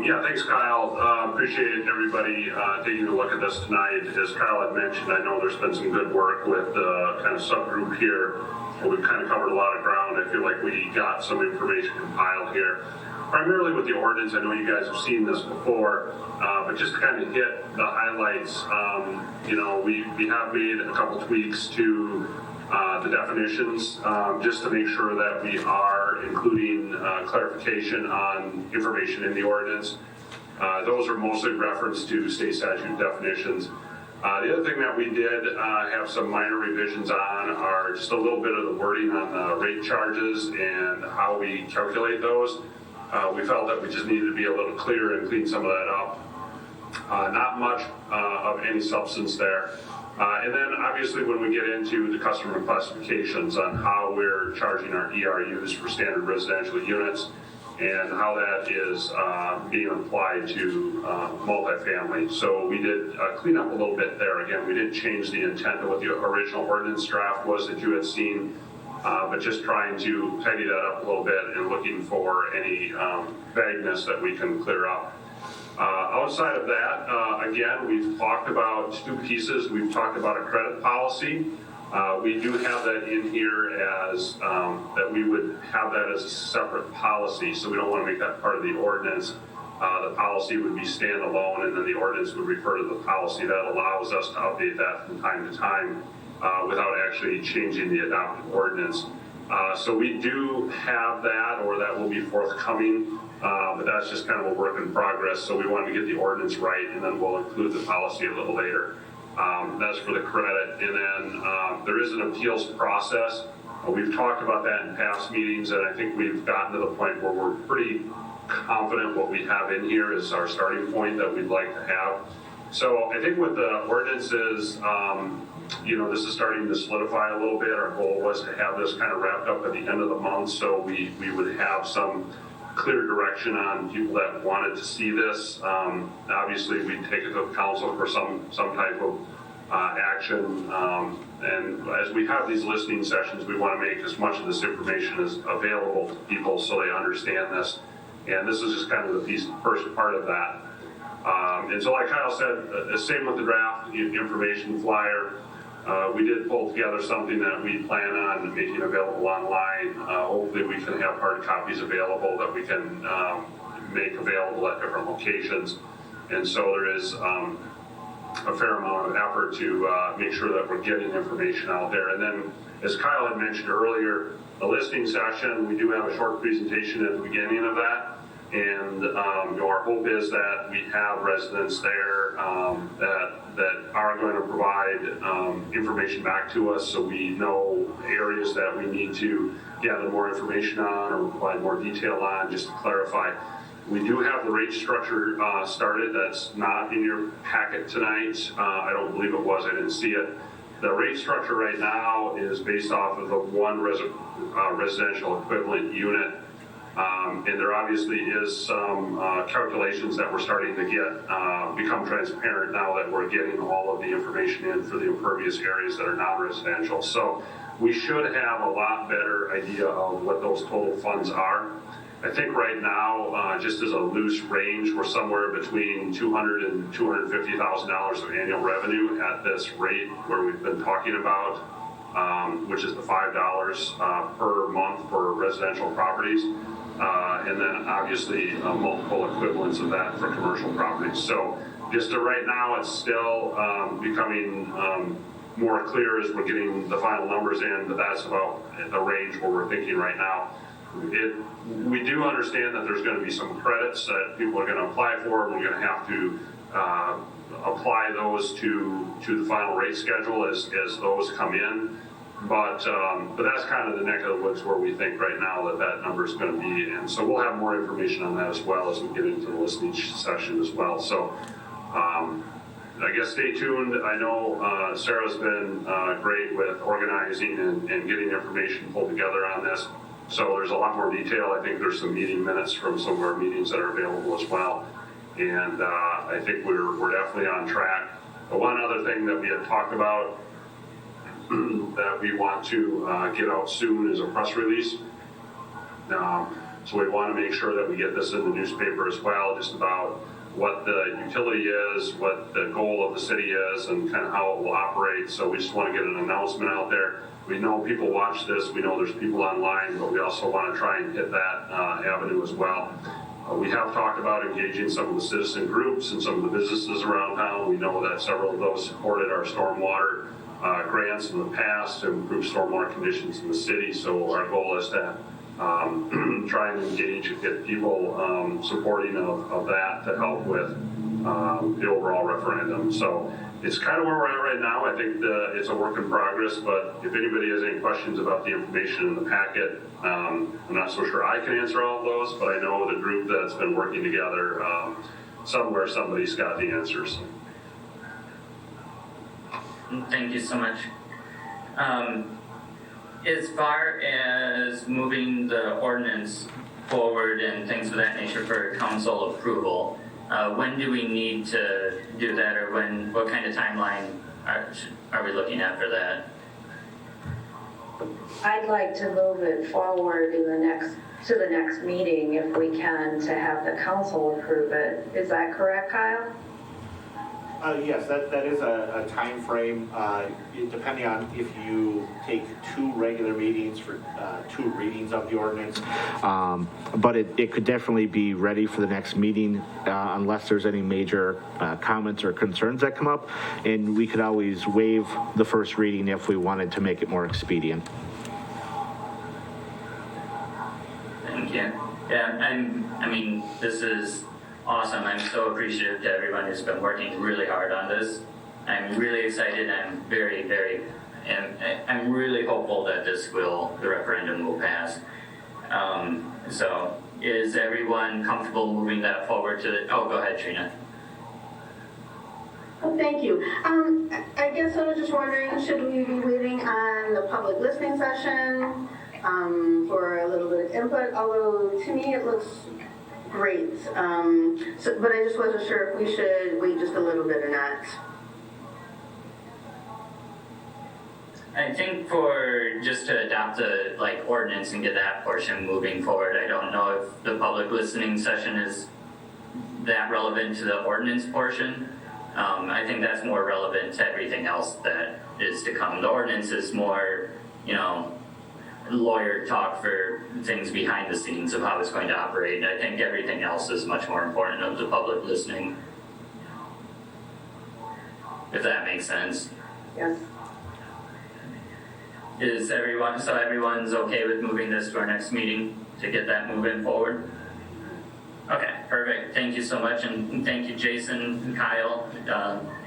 Thanks, Kyle. Appreciate everybody taking a look at this tonight. As Kyle had mentioned, I know there's been some good work with the kind of subgroup here. We've kind of covered a lot of ground. I feel like we got some information compiled here. primarily with the ordinance. I know you guys have seen this before, but just to kind of hit the highlights, we have made a couple tweaks to the definitions, just to make sure that we are including clarification on information in the ordinance. Those are mostly referenced to state statute definitions. The other thing that we did have some minor revisions on are just a little bit of the wording on the rate charges and how we calculate those. We felt that we just needed to be a little clearer and clean some of that up. Not much of any substance there. And then obviously when we get into the customer classifications on how we're charging our ERUs for standard residential units and how that is being applied to multifamily. So we did clean up a little bit there. Again, we didn't change the intent of what the original ordinance draft was that you had seen, but just trying to tidy that up a little bit and looking for any vagueness that we can clear up. Outside of that, again, we've talked about two pieces. We've talked about a credit policy. We do have that in here as that we would have that as a separate policy, so we don't want to make that part of the ordinance. The policy would be standalone, and then the ordinance would refer to the policy. That allows us to update that from time to time without actually changing the adopted ordinance. So we do have that, or that will be forthcoming, but that's just kind of a work in progress. So we wanted to get the ordinance right, and then we'll include the policy a little later. That's for the credit. And then there is an appeals process. We've talked about that in past meetings, and I think we've gotten to the point where we're pretty confident what we have in here is our starting point that we'd like to have. So I think with the ordinances, this is starting to solidify a little bit. Our goal was to have this kind of wrapped up at the end of the month, so we would have some clear direction on people that wanted to see this. Obviously, we'd take it to the council for some type of action. And as we have these listening sessions, we want to make as much of this information as available to people so they understand this. And this is just kind of the first part of that. And so like Kyle said, same with the draft information flyer. We did pull together something that we plan on making available online. Hopefully we can have hard copies available that we can make available at different locations. And so there is a fair amount of effort to make sure that we're getting information out there. And then, as Kyle had mentioned earlier, the listening session, we do have a short presentation at the beginning of that. And our hope is that we have residents there that are going to provide information back to us, so we know areas that we need to gather more information on or provide more detail on, just to clarify. We do have the rate structure started. That's not in your packet tonight. I don't believe it was. I didn't see it. The rate structure right now is based off of the one residential equivalent unit. And there obviously is some calculations that we're starting to get become transparent now that we're getting all of the information in for the impervious areas that are non-residential. So we should have a lot better idea of what those total funds are. I think right now, just as a loose range, we're somewhere between $200,000 and $250,000 of annual revenue at this rate where we've been talking about, which is the $5 per month for residential properties. And then obviously multiple equivalents of that for commercial properties. So just right now, it's still becoming more clear as we're getting the final numbers in, but that's about the range where we're thinking right now. We do understand that there's going to be some credits that people are going to apply for, and we're going to have to apply those to the final rate schedule as those come in. But that's kind of the neck of the woods where we think right now that number is going to be. And so we'll have more information on that as well as we get into the listening session as well. So I guess stay tuned. I know Sarah's been great with organizing and getting information pulled together on this. So there's a lot more detail. I think there's some meeting minutes from some of our meetings that are available as well. And I think we're definitely on track. But one other thing that we had talked about that we want to get out soon is a press release. So we want to make sure that we get this in the newspaper as well, just about what the utility is, what the goal of the city is, and kind of how it will operate. So we just want to get an announcement out there. We know people watch this. We know there's people online, but we also want to try and hit that avenue as well. We have talked about engaging some of the citizen groups and some of the businesses around town. We know that several of those supported our stormwater grants in the past to improve stormwater conditions in the city. So our goal is to try and engage and get people supporting of that to help with the overall referendum. So it's kind of where we're at right now. I think it's a work in progress, but if anybody has any questions about the information in the packet, I'm not so sure I can answer all of those, but I know the group that's been working together, somewhere somebody's got the answers. Thank you so much. As far as moving the ordinance forward and things of that nature for council approval, when do we need to do that, or what kind of timeline are we looking at for that? I'd like to move it forward to the next meeting if we can, to have the council approve it. Is that correct, Kyle? Yes, that is a time frame, depending on if you take 2 regular meetings for 2 readings of the ordinance. But it could definitely be ready for the next meeting unless there's any major comments or concerns that come up. And we could always waive the first reading if we wanted to make it more expedient. Thank you. Yeah, I mean, this is awesome. I'm so appreciative to everyone who's been working really hard on this. I'm really excited. I'm I'm really hopeful that the referendum will pass. So is everyone comfortable moving that forward go ahead, Trina. Oh, thank you. I guess I was just wondering, should we be waiting on the public listening session for a little bit of input? Although to me it looks great. But I just wasn't sure if we should wait just a little bit or not. I think for just to adopt the ordinance and get that portion moving forward, I don't know if the public listening session is that relevant to the ordinance portion. I think that's more relevant to everything else that is to come. The ordinance is more, lawyer talk for things behind the scenes of how it's going to operate. I think everything else is much more important of the public listening. If that makes sense. Yes. Everyone's okay with moving this to our next meeting to get that moving forward? Okay, perfect. Thank you so much, and thank you, Jason and Kyle,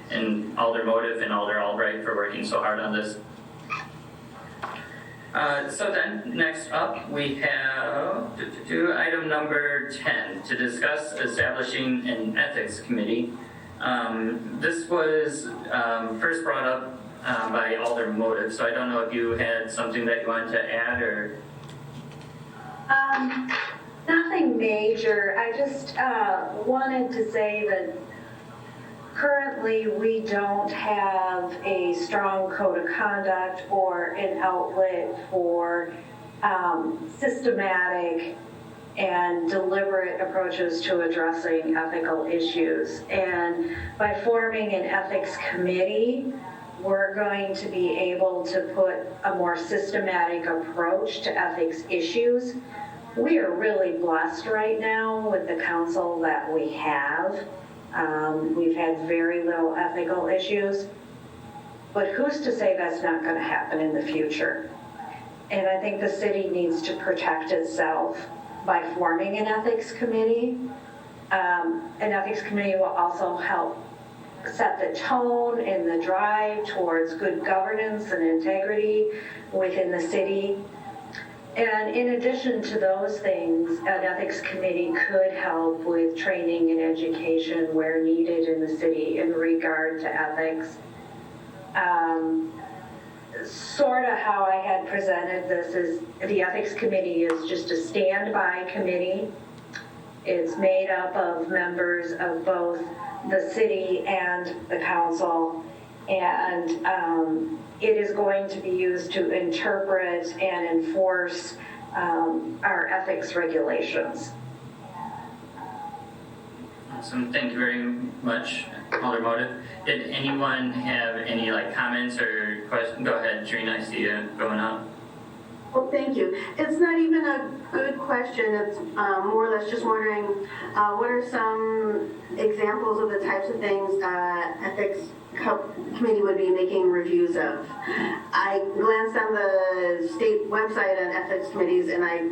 and Alder Motive and Alder Albright for working so hard on this. So then, next up, we have item number 10, to discuss establishing an ethics committee. This was first brought up by Alder Motive, so I don't know if you had something that you wanted to add, or? Nothing major. I just wanted to say that currently we don't have a strong code of conduct or an outlet for systematic and deliberate approaches to addressing ethical issues. And by forming an ethics committee, we're going to be able to put a more systematic approach to ethics issues. We are really blessed right now with the council that we have. We've had very little ethical issues, but who's to say that's not going to happen in the future? And I think the city needs to protect itself by forming an ethics committee. An ethics committee will also help set the tone and the drive towards good governance and integrity within the city. And in addition to those things, an ethics committee could help with training and education where needed in the city in regard to ethics. Sort of how I had presented this is the ethics committee is just a standby committee. It's made up of members of both the city and the council, and it is going to be used to interpret and enforce our ethics regulations. Awesome, thank you very much, Alder Motive. Did anyone have any comments or questions? Go ahead, Trina, I see you going up. Well, thank you. It's not even a good question. It's more or less just wondering, what are some examples of the types of things ethics committee would be making reviews of? I glanced on the state website on ethics committees and I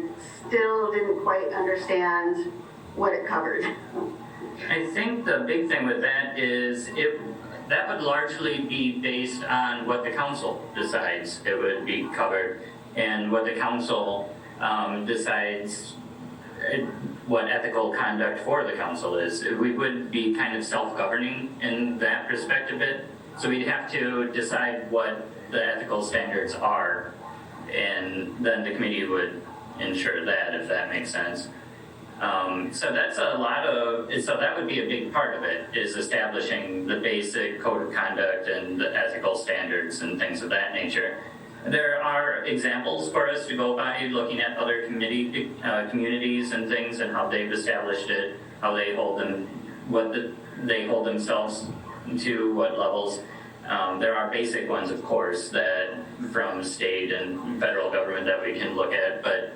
still didn't quite understand what it covered. I think the big thing with that is that would largely be based on what the council decides it would be covered, and what the council decides what ethical conduct for the council is. We would be kind of self-governing in that perspective bit, so we'd have to decide what the ethical standards are, and then the committee would ensure that, if that makes sense. So that's so that would be a big part of it, is establishing the basic code of conduct and the ethical standards and things of that nature. There are examples for us to go by, looking at other communities and things, and how they've established it, how they hold them, they hold themselves to, what levels. There are basic ones, of course, that from state and federal government that we can look at, but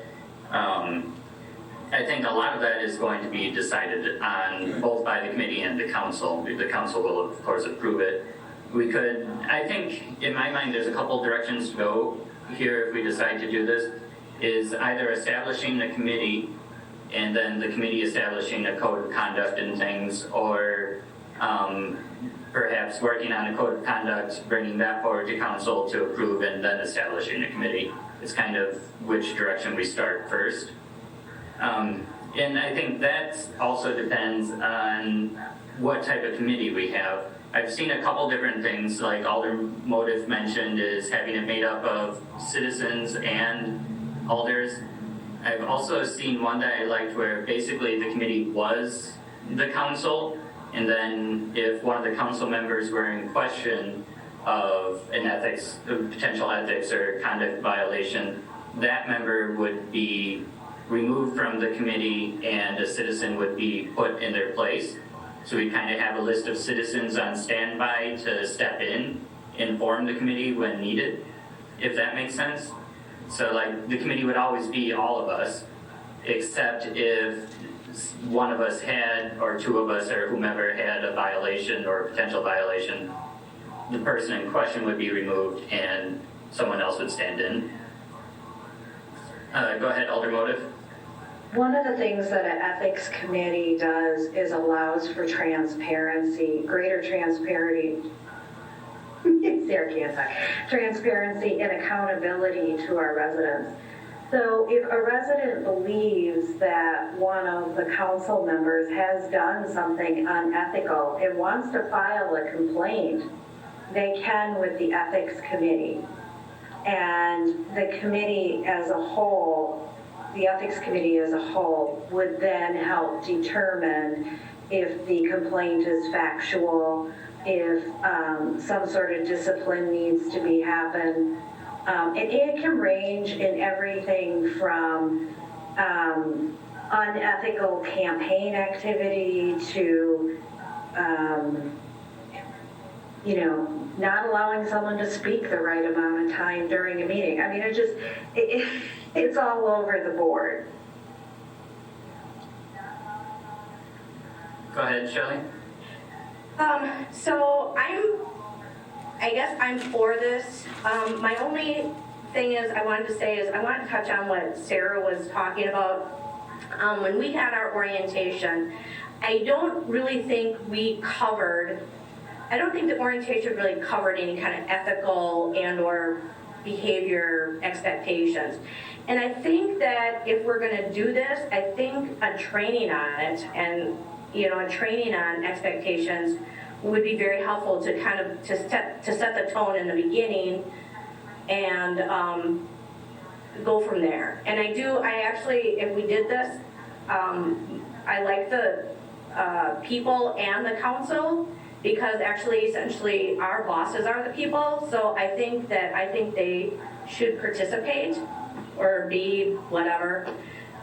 I think a lot of that is going to be decided on both by the committee and the council. The council will, of course, approve it. I think, in my mind, there's a couple directions to go here if we decide to do this, is either establishing a committee and then the committee establishing a code of conduct and things, or perhaps working on a code of conduct, bringing that forward to council to approve, and then establishing a committee. It's kind of which direction we start first. And I think that also depends on what type of committee we have. I've seen a couple different things, like Alder Motive mentioned, is having it made up of citizens and alders. I've also seen one that I liked where basically the committee was the council, and then if one of the council members were in question of potential ethics or conduct violation, that member would be removed from the committee and a citizen would be put in their place. So we kind of have a list of citizens on standby to step in, inform the committee when needed, if that makes sense. So the committee would always be all of us, except if one of us had, or two of us, or whomever had a violation or a potential violation, the person in question would be removed and someone else would stand in. Go ahead, Alder Motive. One of the things that an ethics committee does is allows for transparency, greater transparency, transparency and accountability to our residents. So if a resident believes that one of the council members has done something unethical and wants to file a complaint, they can with the ethics committee. And the committee as a whole, the ethics committee as a whole, would then help determine if the complaint is factual, if some sort of discipline needs to be happen. And it can range in everything from unethical campaign activity to, not allowing someone to speak the right amount of time during a meeting. I mean, it's all over the board. Go ahead, Shelley. So I guess I'm for this. My only thing I wanted to touch on what Sarah was talking about. When we had our orientation, I don't think the orientation really covered any kind of ethical and or behavior expectations. And I think that if we're going to do this, I think a training on it and, a training on expectations would be very helpful to kind of to set the tone in the beginning and go from there. And I actually, if we did this, I like the people and the council, because actually essentially our bosses are the people. So I think they should participate or be whatever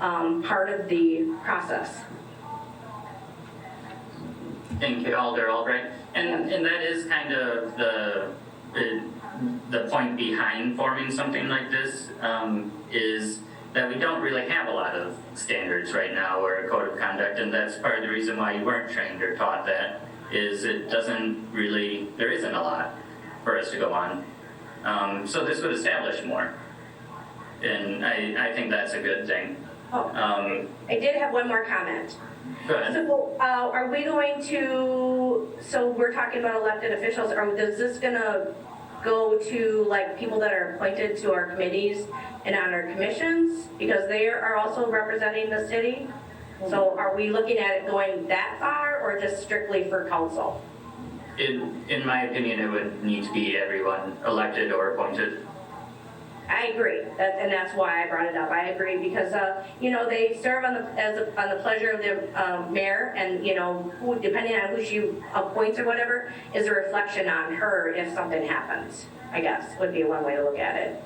part of the process. Thank you, Alder Albright. And that is kind of the point behind forming something like this, is that we don't really have a lot of standards right now or a code of conduct, and that's part of the reason why you weren't trained or taught that, is it doesn't really, there isn't a lot for us to go on. So this would establish more, and I think that's a good thing. I did have one more comment. Go ahead. So, are we going to, so we're talking about elected officials, is this gonna go to like people that are appointed to our committees and on our commissions? Because they are also representing the city. So are we looking at it going that far or just strictly for council? In my opinion, it would need to be everyone elected or appointed. I agree, and that's why I brought it up. I agree because, you know, they serve on the pleasure of the mayor, and you know, depending on who she appoints or whatever, is a reflection on her if something happens. I guess would be one way to look at it.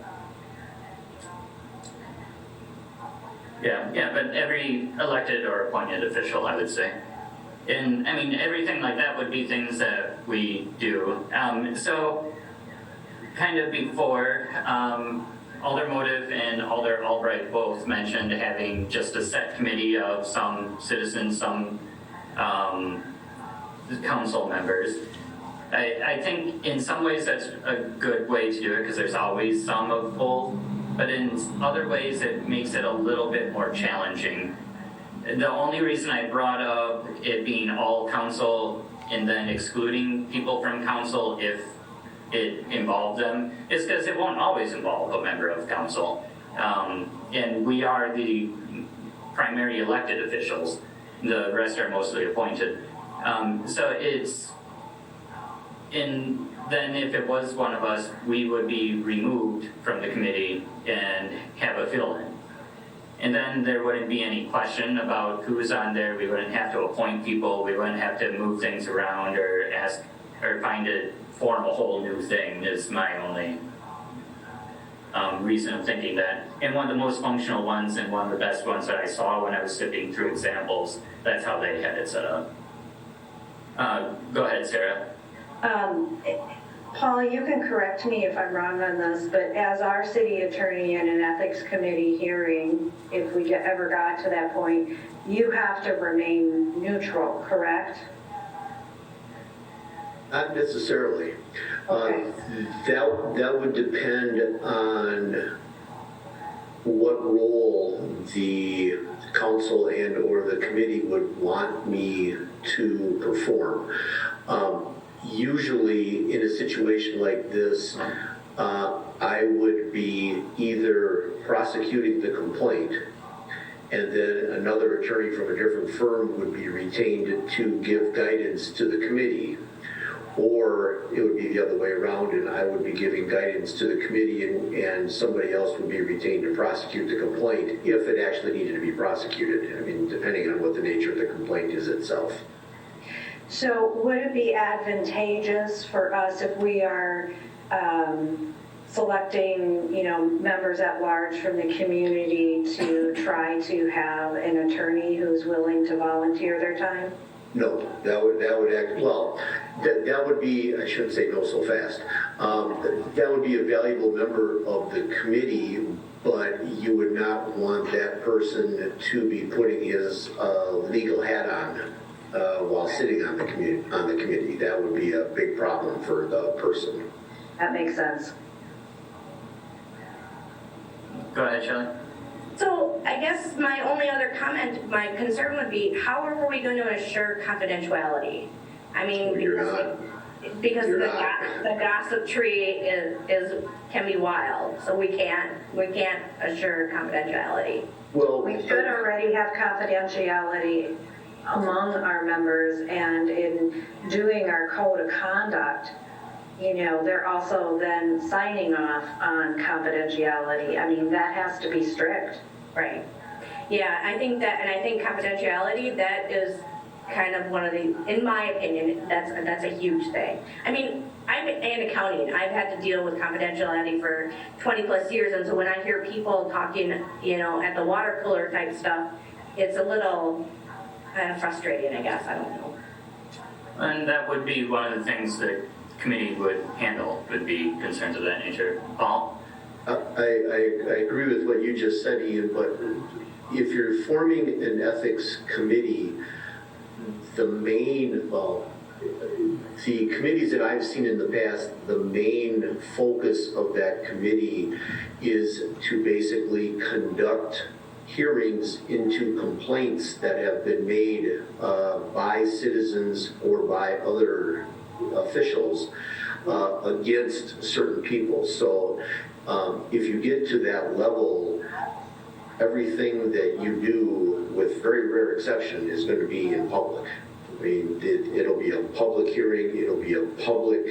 Yeah, but every elected or appointed official, I would say. And I mean, everything like that would be things that we do. So kind of before, Alder Motive and Alder Albright both mentioned having just a set committee of some citizens, some council members. I think in some ways that's a good way to do it because there's always some of both, but in other ways it makes it a little bit more challenging. The only reason I brought up it being all council and then excluding people from council if it involved them is because it won't always involve a member of council. And we are the primary elected officials. The rest are mostly appointed. So it's, then if it was one of us, we would be removed from the committee and have a fill-in. And then there wouldn't be any question about who's on there. We wouldn't have to appoint people. We wouldn't have to move things around or ask or form a whole new thing is my only reason of thinking that. And one of the most functional ones and one of the best ones that I saw when I was sifting through examples, that's how they had it set up. Go ahead, Sarah. Paul, you can correct me if I'm wrong on this, but as our city attorney in an ethics committee hearing, if we ever got to that point, you have to remain neutral, correct? Not necessarily. Okay. That would depend on what role the council and or the committee would want me to perform. Usually in a situation like this, I would be either prosecuting the complaint and then another attorney from a different firm would be retained to give guidance to the committee, or it would be the other way around and I would be giving guidance to the committee and somebody else would be retained to prosecute the complaint if it actually needed to be prosecuted. I mean, depending on what the nature of the complaint is itself. So would it be advantageous for us if we are selecting, you know, members at large from the community to try to have an attorney who's willing to volunteer their time? No, that would be, I shouldn't say no so fast. That would be a valuable member of the committee, but you would not want that person to be putting his legal hat on while sitting on the committee. That would be a big problem for the person. That makes sense. Go ahead, Shelley. So I guess my only other comment, my concern would be, how are we going to assure confidentiality? I mean, because the gossip tree can be wild, so we can't assure confidentiality. Well, we should already have confidentiality among our members, and in doing our code of conduct, you know, they're also then signing off on confidentiality. I mean, that has to be strict. Right. Yeah, I think that, and I think confidentiality, that is kind of one of the, in my opinion, that's a huge thing. I mean, I'm in accounting. I've had to deal with confidentiality for 20 plus years, and so when I hear people talking, you know, at the water cooler type stuff, it's a little kind of frustrating, I guess. I don't know. And that would be one of the things the committee would handle, would be concerns of that nature. Paul? I agree with what you just said, Ian, but if you're forming an ethics committee, the committees that I've seen in the past, the main focus of that committee is to basically conduct hearings into complaints that have been made by citizens or by other officials against certain people. So if you get to that level, everything that you do, with very rare exception, is going to be in public. I mean, it'll be a public hearing, it'll be a public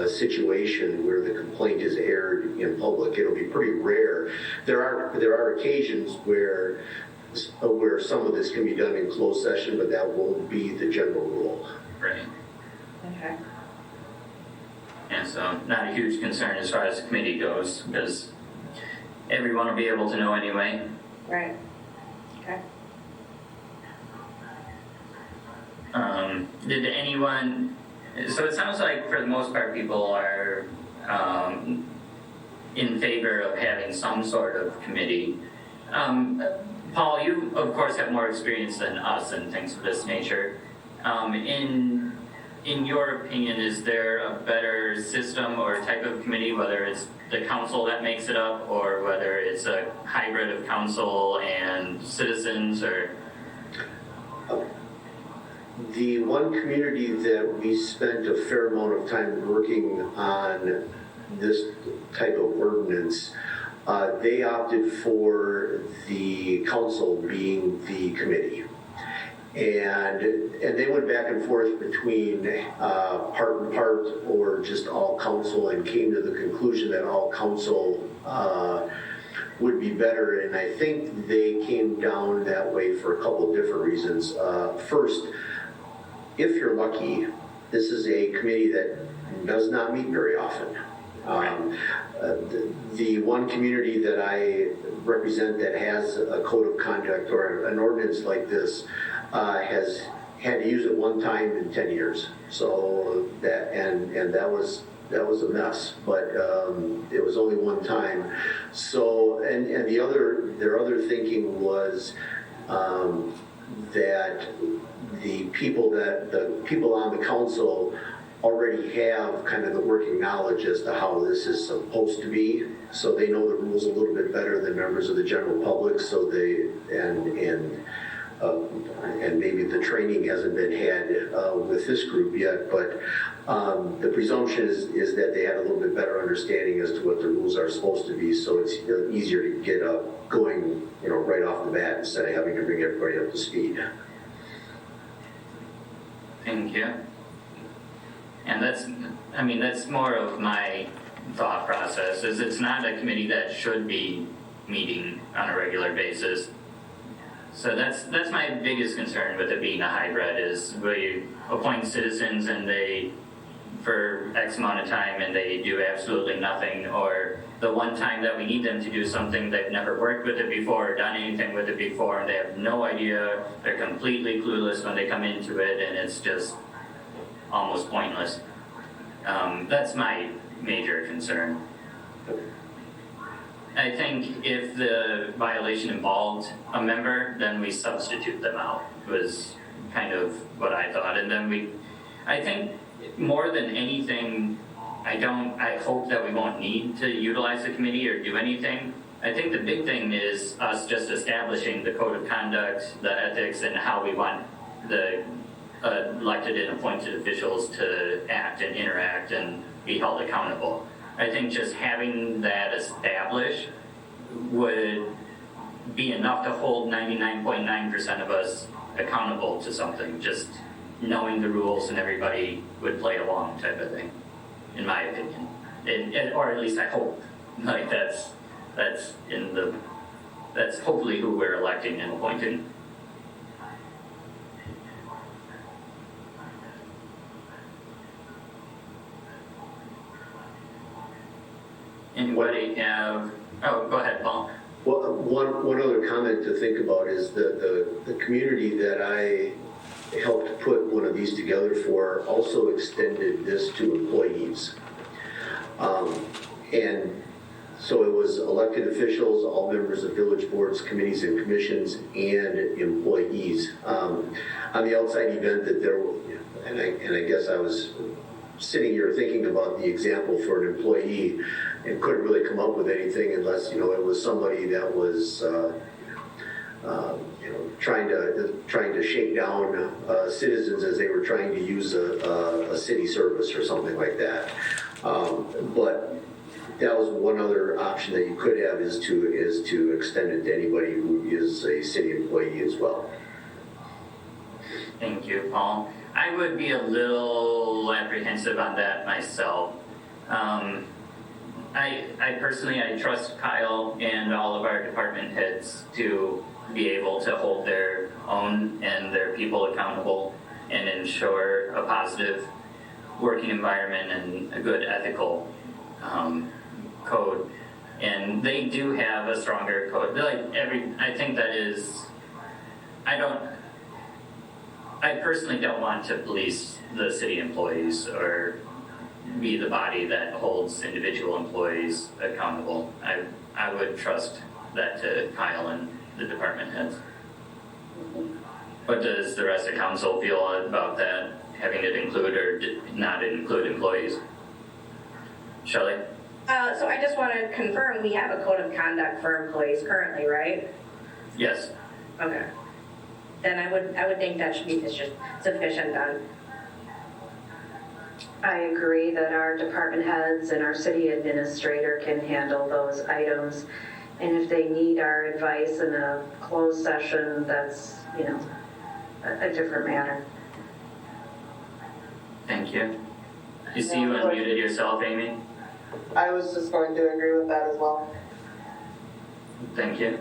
situation where the complaint is aired in public. It'll be pretty rare. There are occasions where some of this can be done in closed session, but that won't be the general rule. Right. Okay. And so, not a huge concern as far as the committee goes, because everyone will be able to know anyway. Right. Okay. Did anyone, so it sounds like for the most part people are in favor of having some sort of committee. Paul, you of course have more experience than us in things of this nature. In your opinion, is there a better system or type of committee, whether it's the council that makes it up or whether it's a hybrid of council and citizens, or? The one community that we spent a fair amount of time working on this type of ordinance, they opted for the council being the committee. And they went back and forth between part and part or just all council, and came to the conclusion that all council would be better. And I think they came down that way for a couple of different reasons. First, if you're lucky, this is a committee that does not meet very often. The one community that I represent that has a code of conduct or an ordinance like this has had to use it one time in 10 years. So that, and that was a mess, but it was only one time. So, and their other thinking was that the people on the council already have kind of the working knowledge as to how this is supposed to be, so they know the rules a little bit better than members of the general public. So they and maybe the training hasn't been had with this group yet, but the presumption is that they had a little bit better understanding as to what the rules are supposed to be, so it's easier to get going, right off the bat instead of having to bring everybody up to speed. Thank you. And that's more of my thought process, is it's not a committee that should be meeting on a regular basis. So that's my biggest concern with it being a hybrid, is we appoint citizens and they, for X amount of time, and they do absolutely nothing, or the one time that we need them to do something, they've never worked with it before or done anything with it before, and they have no idea, they're completely clueless when they come into it, and it's just almost pointless. That's my major concern. I think if the violation involved a member, then we substitute them out, was kind of what I thought. And then I think more than anything, I hope that we won't need to utilize the committee or do anything. I think the big thing is us just establishing the code of conduct, the ethics, and how we want the elected and appointed officials to act and interact and be held accountable. I think just having that established would be enough to hold 99.9% of us accountable to something, just knowing the rules and everybody would play along type of thing, in my opinion. Or at least I hope. Like that's hopefully who we're electing and appointing. Anybody have? Oh, go ahead, Paul. Well, one other comment to think about is the community that I helped put one of these together for also extended this to employees. And so it was elected officials, all members of village boards, committees, and commissions, and employees. On the outside event that there, and I guess I was sitting here thinking about the example for an employee and couldn't really come up with anything unless, you know, it was somebody that was, you know, trying to shake down citizens as they were trying to use a city service or something like that. But that was one other option that you could have is to extend it to anybody who is a city employee as well. Thank you, Paul. I would be a little apprehensive on that myself. I personally, I trust Kyle and all of our department heads to be able to hold their own and their people accountable and ensure a positive working environment and a good ethical code. And they do have a stronger code. I think that is, I personally don't want to police the city employees or be the body that holds individual employees accountable. I would trust that to Kyle and the department heads. What does the rest of council feel about that, having it include or not include employees? Shelley? So I just want to confirm, we have a code of conduct for employees currently, right? Yes. Okay. Then I would think that should be sufficient then. I agree that our department heads and our city administrator can handle those items. And if they need our advice in a closed session, that's, you know, a different matter. Thank you. You see you unmuted yourself, Amy? I was just going to agree with that as well. Thank you.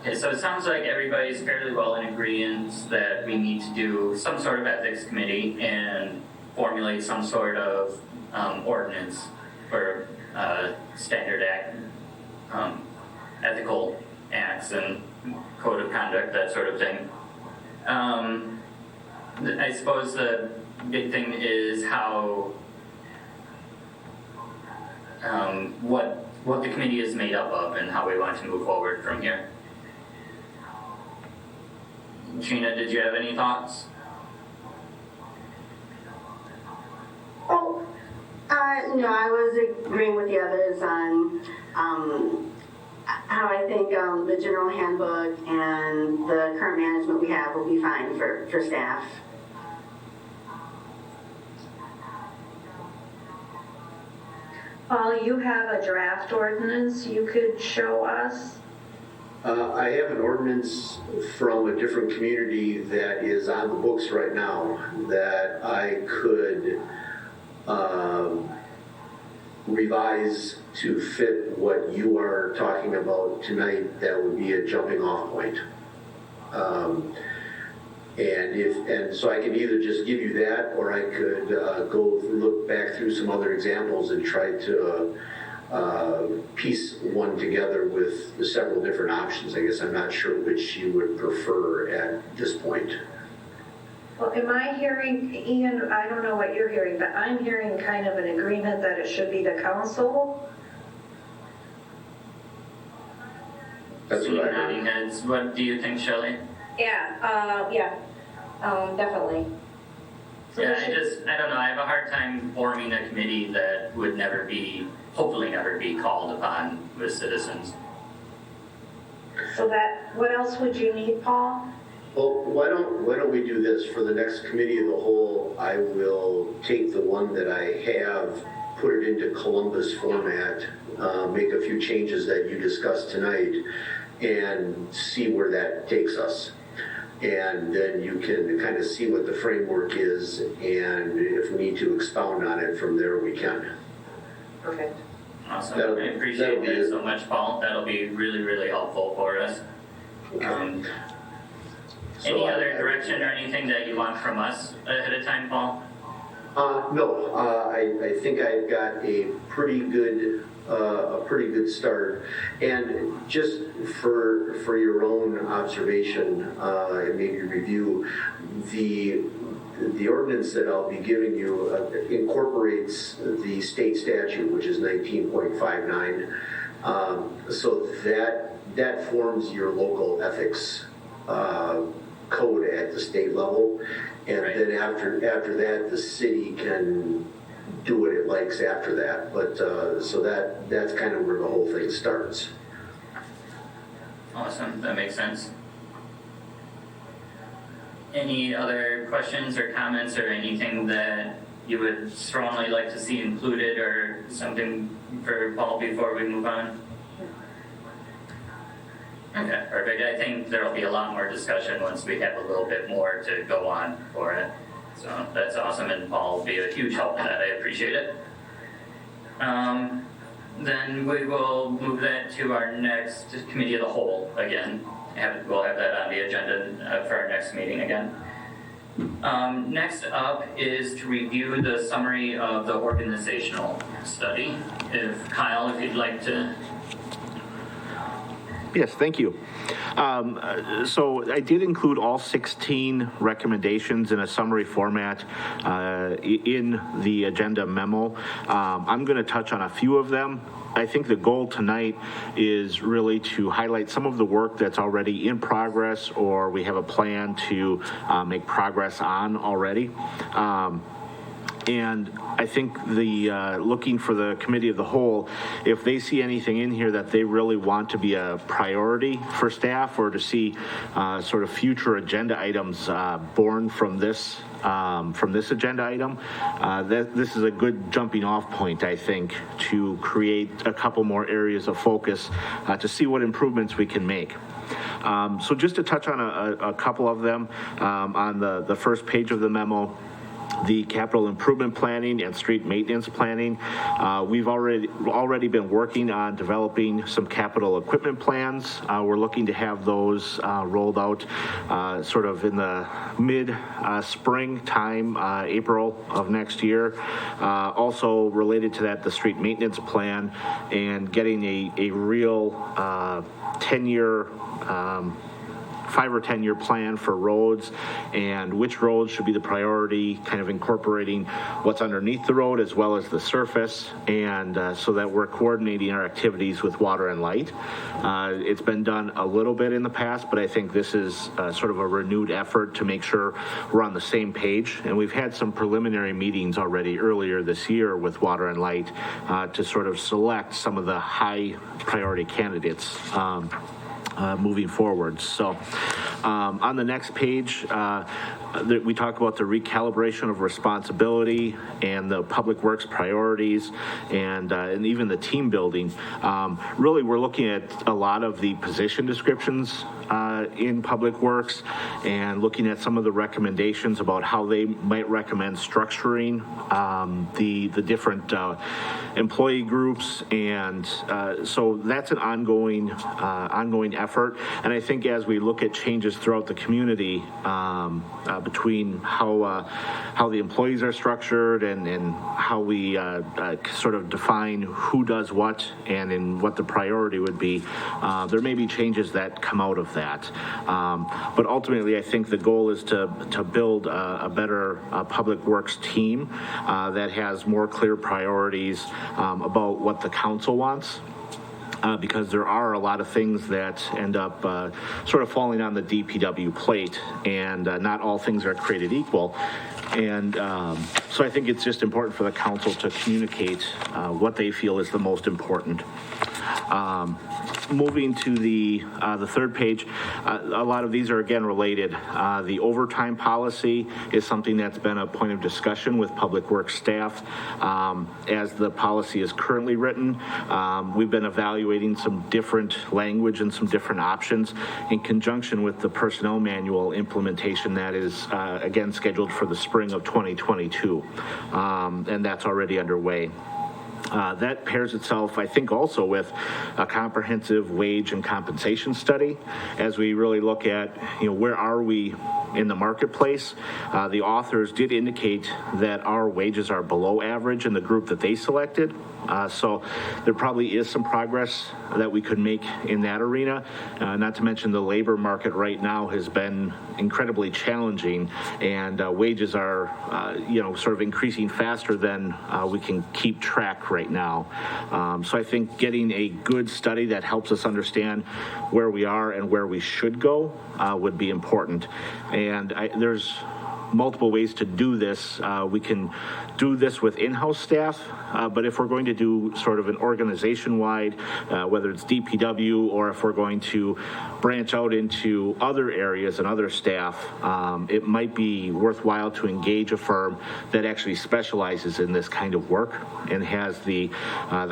Okay, so it sounds like everybody's fairly well in agreement that we need to do some sort of ethics committee and formulate some sort of ordinance for standard act, ethical acts and code of conduct, that sort of thing. I suppose the big thing is how what the committee is made up of and how we want to move forward from here. Gina, did you have any thoughts? Oh, no, I was agreeing with the others on how I think the general handbook and the current management we have will be fine for staff. Paul, you have a draft ordinance you could show us? I have an ordinance from a different community that is on the books right now that I could revise to fit what you are talking about tonight. That would be a jumping off point. And so I can either just give you that, or I could go look back through some other examples and try to piece one together with the several different options. I guess I'm not sure which you would prefer at this point. Well, am I hearing, Ian, I don't know what you're hearing, but I'm hearing kind of an agreement that it should be the council. That's what I heard. Nodding heads. What do you think, Shelley? Yeah, definitely. Yeah, I don't know, I have a hard time forming a committee that would hopefully never be called upon with citizens. So what else would you need, Paul? Well, why don't we do this? For the next committee of the whole, I will take the one that I have, put it into Columbus format, make a few changes that you discussed tonight, and see where that takes us. And then you can kind of see what the framework is, and if we need to expound on it from there, we can. Perfect. Awesome. I appreciate that so much, Paul. That'll be really, really helpful for us. Okay. Any other direction or anything that you want from us ahead of time, Paul? No, I think I've got a pretty good start. And just for your own observation and maybe review, the ordinance that I'll be giving you incorporates the state statute, which is 19.59. So that forms your local ethics code at the state level, and right. Then after that, the city can do what it likes after that. But so that's kind of where the whole thing starts. Awesome, that makes sense. Any other questions or comments or anything that you would strongly like to see included or something for Paul before we move on? Okay, perfect. I think there will be a lot more discussion once we have a little bit more to go on for it. So that's awesome, and Paul will be a huge help in that. I appreciate it. Then we will move that to our next committee of the whole again. We'll have that on the agenda for our next meeting again. Next up is to review the summary of the organizational study. Kyle, if you'd like to. Yes, thank you. So I did include all 16 recommendations in a summary format in the agenda memo. I'm going to touch on a few of them. I think the goal tonight is really to highlight some of the work that's already in progress or we have a plan to make progress on already. And I think the looking for the committee of the whole, if they see anything in here that they really want to be a priority for staff or to see sort of future agenda items born from this agenda item, this is a good jumping off point, I think, to create a couple more areas of focus to see what improvements we can make. So just to touch on a couple of them, on the first page of the memo, the capital improvement planning and street maintenance planning. We've already been working on developing some capital equipment plans. We're looking to have those rolled out sort of in the mid-spring time, April of next year. Also related to that, the street maintenance plan and getting a real 10-year 5 or 10 year plan for roads and which roads should be the priority, kind of incorporating what's underneath the road as well as the surface, and so that we're coordinating our activities with water and light. It's been done a little bit in the past, but I think this is sort of a renewed effort to make sure we're on the same page, and we've had some preliminary meetings already earlier this year with water and light to sort of select some of the high priority candidates moving forward. So on the next page, we talk about the recalibration of responsibility and the public works priorities and even the team building. Really, we're looking at a lot of the position descriptions in public works and looking at some of the recommendations about how they might recommend structuring the different employee groups, and so that's an ongoing effort. And I think as we look at changes throughout the community between how the employees are structured and how we sort of define who does what and in what the priority would be, there may be changes that come out of that. But ultimately, I think the goal is to build a better public works team that has more clear priorities about what the council wants. Because there are a lot of things that end up sort of falling on the DPW plate, and not all things are created equal. And so I think it's just important for the council to communicate what they feel is the most important. Moving to the third page, a lot of these are again related. The overtime policy is something that's been a point of discussion with public works staff. As the policy is currently written, we've been evaluating some different language and some different options in conjunction with the personnel manual implementation that is again scheduled for the spring of 2022, and that's already underway. That pairs itself, I think, also with a comprehensive wage and compensation study as we really look at, where are we in the marketplace. The authors did indicate that our wages are below average in the group that they selected. So there probably is some progress that we could make in that arena. Not to mention the labor market right now has been incredibly challenging, and wages are, sort of increasing faster than we can keep track right now. So I think getting a good study that helps us understand where we are and where we should go would be important. And there's multiple ways to do this. We can do this with in-house staff, but if we're going to do sort of an organization-wide, whether it's DPW or if we're going to branch out into other areas and other staff, it might be worthwhile to engage a firm that actually specializes in this kind of work and has the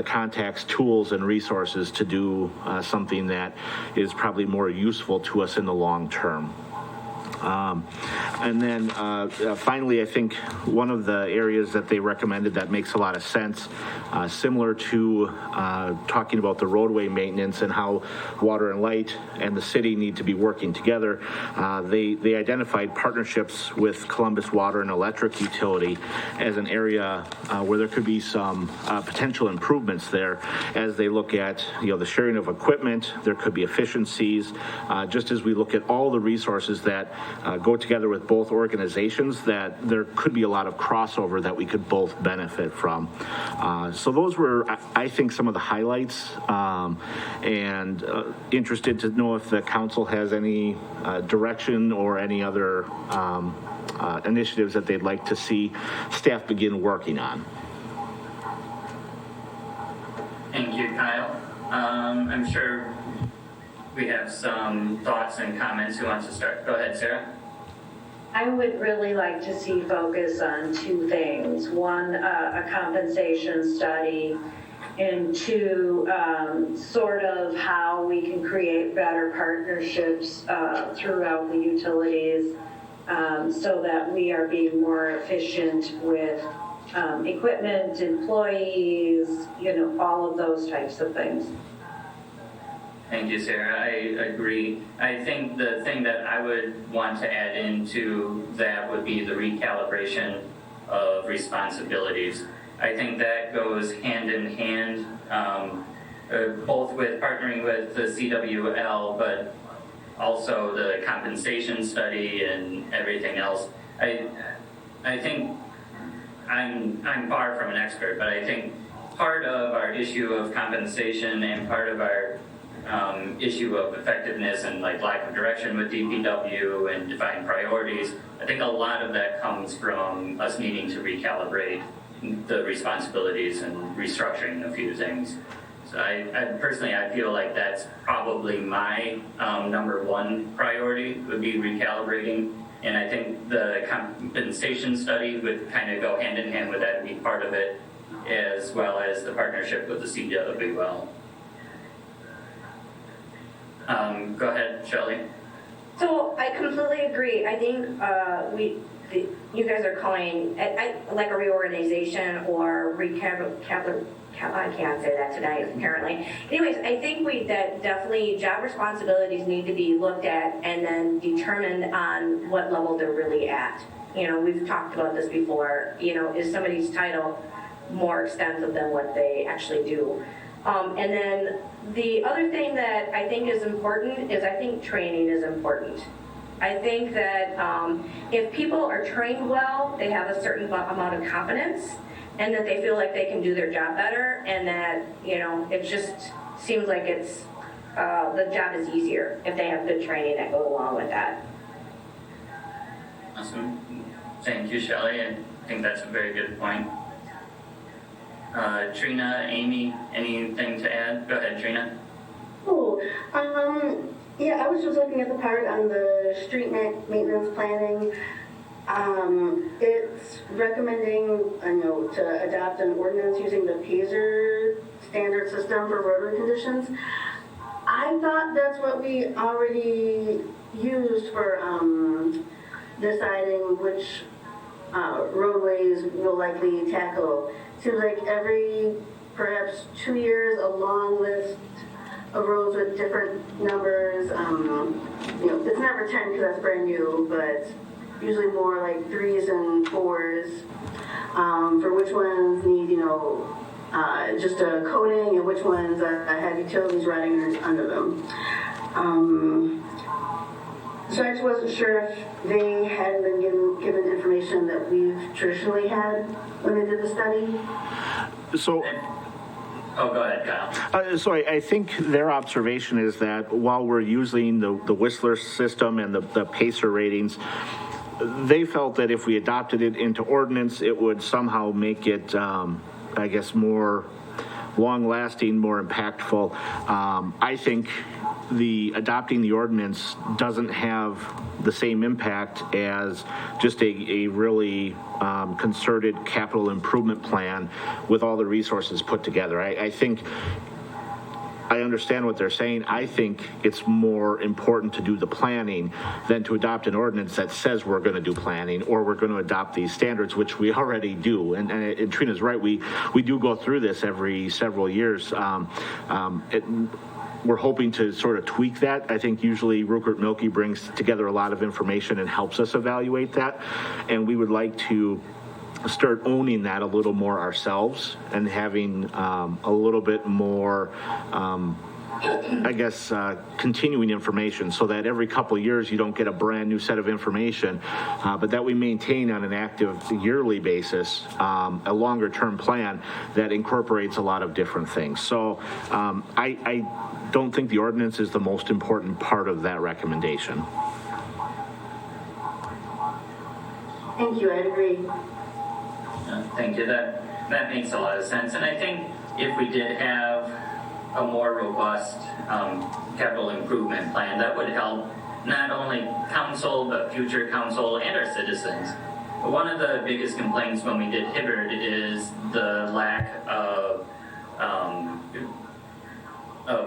contacts, tools, and resources to do something that is probably more useful to us in the long term. And then finally, I think one of the areas that they recommended that makes a lot of sense, similar to talking about the roadway maintenance and how water and light and the city need to be working together, they identified partnerships with Columbus Water and Electric Utility as an area where there could be some potential improvements there as they look at the sharing of equipment. There could be efficiencies, just as we look at all the resources that go together with both organizations, that there could be a lot of crossover that we could both benefit from. So those were, I think, some of the highlights, and interested to know if the council has any direction or any other initiatives that they'd like to see staff begin working on. Thank you, Kyle. I'm sure we have some thoughts and comments. Who wants to start? Go ahead, Sarah. I would really like to see focus on two things. One, a compensation study, and two, sort of how we can create better partnerships throughout the utilities so that we are being more efficient with equipment, employees, all of those types of things. Thank you, Sarah. I agree. I think the thing that I would want to add into that would be the recalibration of responsibilities. I think that goes hand in hand, both with partnering with the CWL, but also the compensation study and everything else. I think I'm far from an expert, but I think part of our issue of compensation and part of our issue of effectiveness and lack of direction with DPW and defined priorities, I think a lot of that comes from us needing to recalibrate the responsibilities and restructuring a few things. So I personally feel like that's probably my number one priority would be recalibrating. And I think the compensation study would kind of go hand in hand with that and be part of it, as well as the partnership with the CWL. Go ahead, Shelley. So I completely agree. I think you guys are calling like a reorganization or I can't say that tonight, apparently. Anyways, I think that definitely job responsibilities need to be looked at and then determined on what level they're really at. We've talked about this before. Is somebody's title more extensive than what they actually do? And then the other thing that I think is important is I think training is important. I think that if people are trained well, they have a certain amount of confidence and that they feel like they can do their job better, and that, it just seems like it's, the job is easier if they have good training that goes along with that. Awesome. Thank you, Shelley. I think that's a very good point. Trina, Amy, anything to add? Go ahead, Trina. Oh, yeah, I was just looking at the part on the street maintenance planning. It's recommending to adopt an ordinance using the PASER standard system for roadway conditions. I thought that's what we already used for deciding which roadways we'll likely tackle. Seems like every perhaps 2 years, a long list of roads with different numbers. It's never 10 because that's brand new, but usually more like 3s and 4s, for which ones need, just a coating and which ones have utilities running under them. So I just wasn't sure if they had been given information that we've traditionally had when they did the study. So, Oh, go ahead, Kyle. so I think their observation is that while we're using the Whistler system and the PACER ratings, they felt that if we adopted it into ordinance, it would somehow make it, I guess, more long-lasting, more impactful. I think adopting the ordinance doesn't have the same impact as just a really concerted capital improvement plan with all the resources put together. I think I understand what they're saying. I think it's more important to do the planning than to adopt an ordinance that says we're going to do planning or we're going to adopt these standards, which we already do. And Trina's right. We do go through this every several years. We're hoping to sort of tweak that. I think usually Rupert Milky brings together a lot of information and helps us evaluate that. And we would like to start owning that a little more ourselves and having a little bit more, continuing information so that every couple of years you don't get a brand new set of information, but that we maintain on an active yearly basis a longer term plan that incorporates a lot of different things. So I don't think the ordinance is the most important part of that recommendation. Thank you, I agree. Thank you. That makes a lot of sense. And I think if we did have a more robust capital improvement plan, that would help not only council, but future council and our citizens. One of the biggest complaints when we did Hibbard is the lack of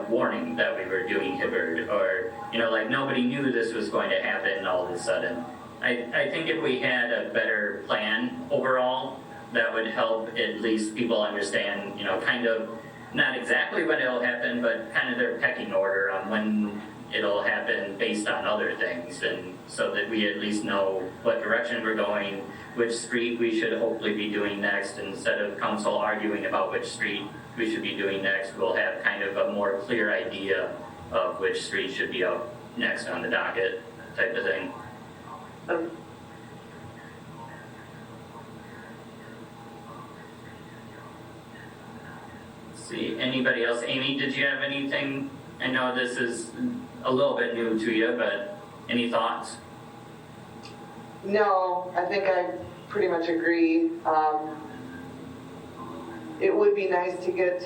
warning that we were doing Hibbard, or, nobody knew this was going to happen all of a sudden. I think if we had a better plan overall, that would help at least people understand, kind of not exactly when it'll happen, but kind of their pecking order on when it'll happen based on other things, and so that we at least know what direction we're going, which street we should hopefully be doing next. Instead of council arguing about which street we should be doing next, we'll have kind of a more clear idea of which street should be up next on the docket, type of thing. See, anybody else? Amy, did you have anything? I know this is a little bit new to you, but any thoughts? No, I think I pretty much agree. It would be nice to get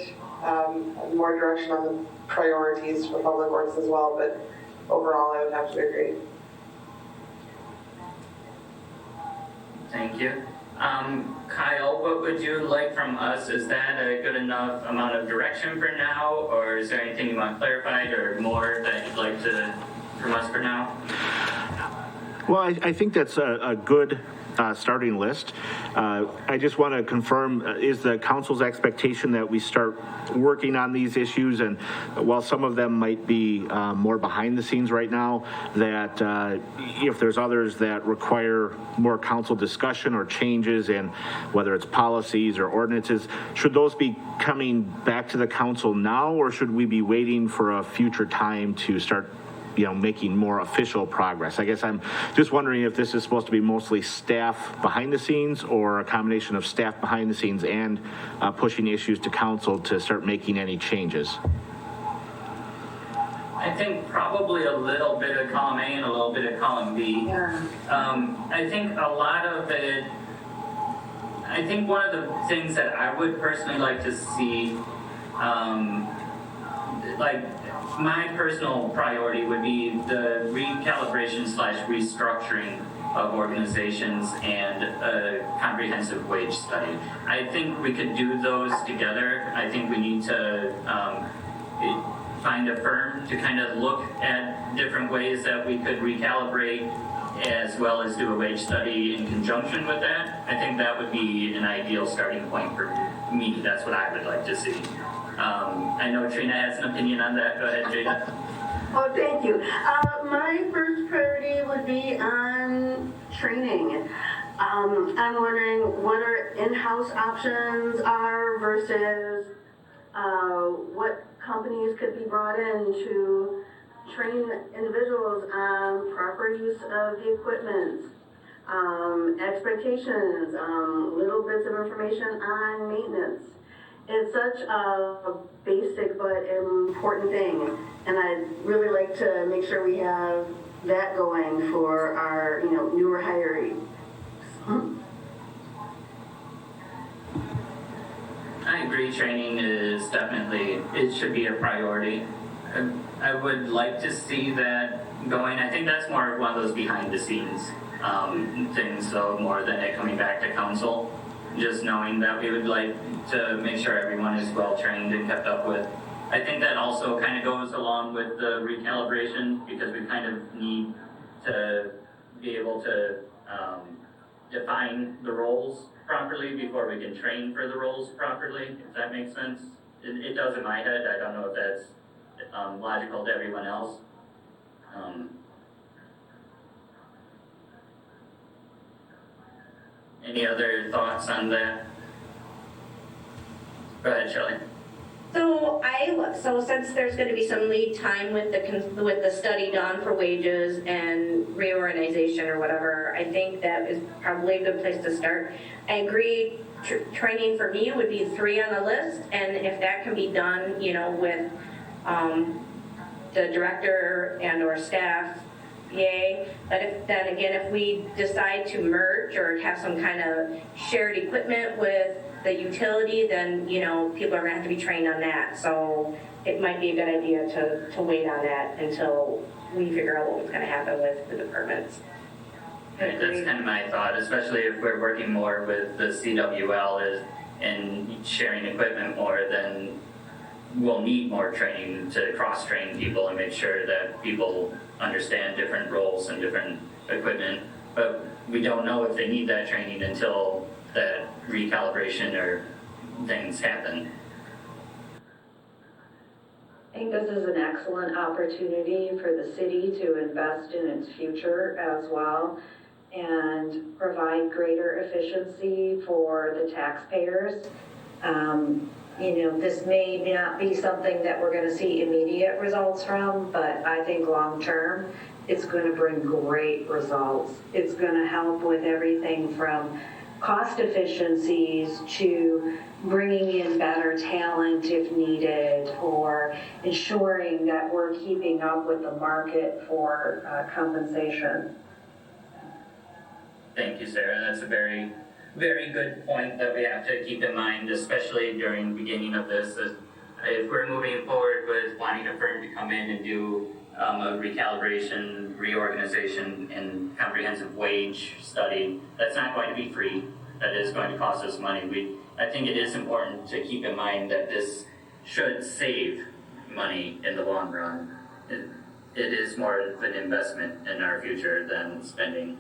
more direction on the priorities for public works as well, but overall I would have to agree. Thank you. Kyle, what would you like from us? Is that a good enough amount of direction for now, or is there anything you want clarified or more that you'd like from us for now? Well, I think that's a good starting list. I just want to confirm, is the council's expectation that we start working on these issues, and while some of them might be more behind the scenes right now, that if there's others that require more council discussion or changes in whether it's policies or ordinances, should those be coming back to the council now, or should we be waiting for a future time to start making more official progress? I guess I'm just wondering if this is supposed to be mostly staff behind the scenes, or a combination of staff behind the scenes and pushing issues to council to start making any changes. I think probably a little bit of column A and a little bit of column B. Yeah. I think a lot of it, I think one of the things that I would personally like to see, my personal priority would be the recalibration / restructuring of organizations and a comprehensive wage study. I think we could do those together. I think we need to find a firm to kind of look at different ways that we could recalibrate, as well as do a wage study in conjunction with that. I think that would be an ideal starting point for me, that's what I would like to see. I know Trina has an opinion on that. Go ahead, Trina. Oh, thank you. My first priority would be on training. I'm wondering what our in-house options are versus what companies could be brought in to train individuals on proper use of the equipment, expectations, little bits of information on maintenance. It's such a basic but important thing, and I'd really like to make sure we have that going for our, newer hirees. I agree, training is definitely, it should be a priority. I would like to see that going. I think that's more of one of those behind the scenes things, so more than it coming back to council. Just knowing that we would like to make sure everyone is well trained and kept up with. I think that also kind of goes along with the recalibration, because we kind of need to be able to define the roles properly before we can train for the roles properly, if that makes sense. It does in my head. I don't know if that's logical to everyone else. Any other thoughts on that? Go ahead, Shelley. So since there's going to be some lead time with the study done for wages and reorganization or whatever, I think that is probably a good place to start. I agree. Training for me would be 3 on the list, and if that can be done, with the director and/or staff, yay. But if we decide to merge or have some kind of shared equipment with the utility, then, people are gonna have to be trained on that. So it might be a good idea to wait on that until we figure out what's gonna happen with the departments. Right, that's kind of my thought, especially if we're working more with the CWL and sharing equipment more, then we'll need more training to cross-train people and make sure that people understand different roles and different equipment. But we don't know if they need that training until that recalibration or things happen. I think this is an excellent opportunity for the city to invest in its future as well and provide greater efficiency for the taxpayers. This may not be something that we're going to see immediate results from, but I think long term, it's going to bring great results. It's going to help with everything from cost efficiencies to bringing in better talent if needed, or ensuring that we're keeping up with the market for compensation. Thank you, Sarah. That's a very, very good point that we have to keep in mind, especially during the beginning of this. If we're moving forward with wanting a firm to come in and do a recalibration, reorganization, and comprehensive wage study, that's not going to be free. That is going to cost us money. I think it is important to keep in mind that this should save money in the long run. It is more of an investment in our future than spending,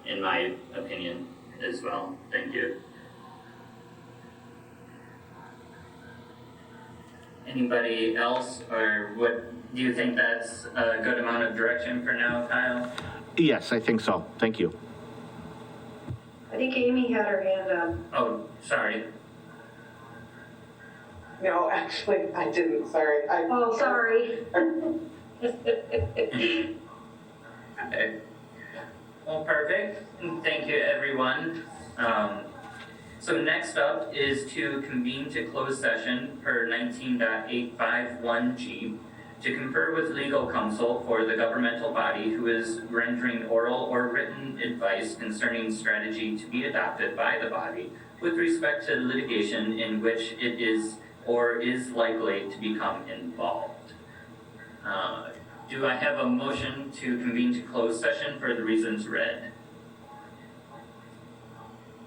in my opinion, as well. Thank you. Anybody else, or what do you think that's a good amount of direction for now, Kyle? Yes, I think so. Thank you. I think Amy had her hand up. Oh, sorry. No, actually, I didn't, sorry. Oh, sorry. Okay. Well, perfect. Thank you, everyone. So next up is to convene to closed session per 19.851G to confer with legal counsel for the governmental body who is rendering oral or written advice concerning strategy to be adopted by the body with respect to litigation in which it is or is likely to become involved. Do I have a motion to convene to closed session for the reasons read?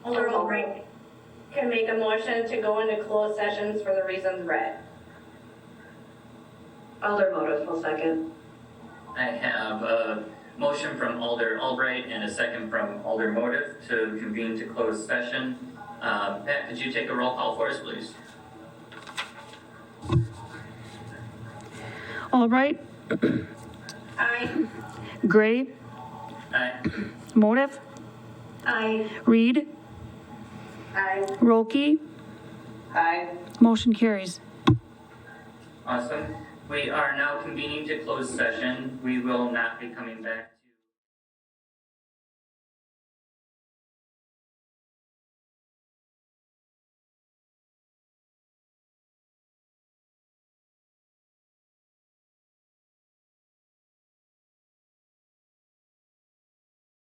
Alder Albright can make a motion to go into closed sessions for the reasons read. Alder Motive will second. I have a motion from Alder Albright and a second from Alder Motive to convene to closed session. Pat, could you take a roll call for us, please? Albright, Aye. Gray, Aye. Motive, Aye. Reed, Aye. Roki, Aye. motion carries. Awesome. We are now convening to closed session. We will not be coming back.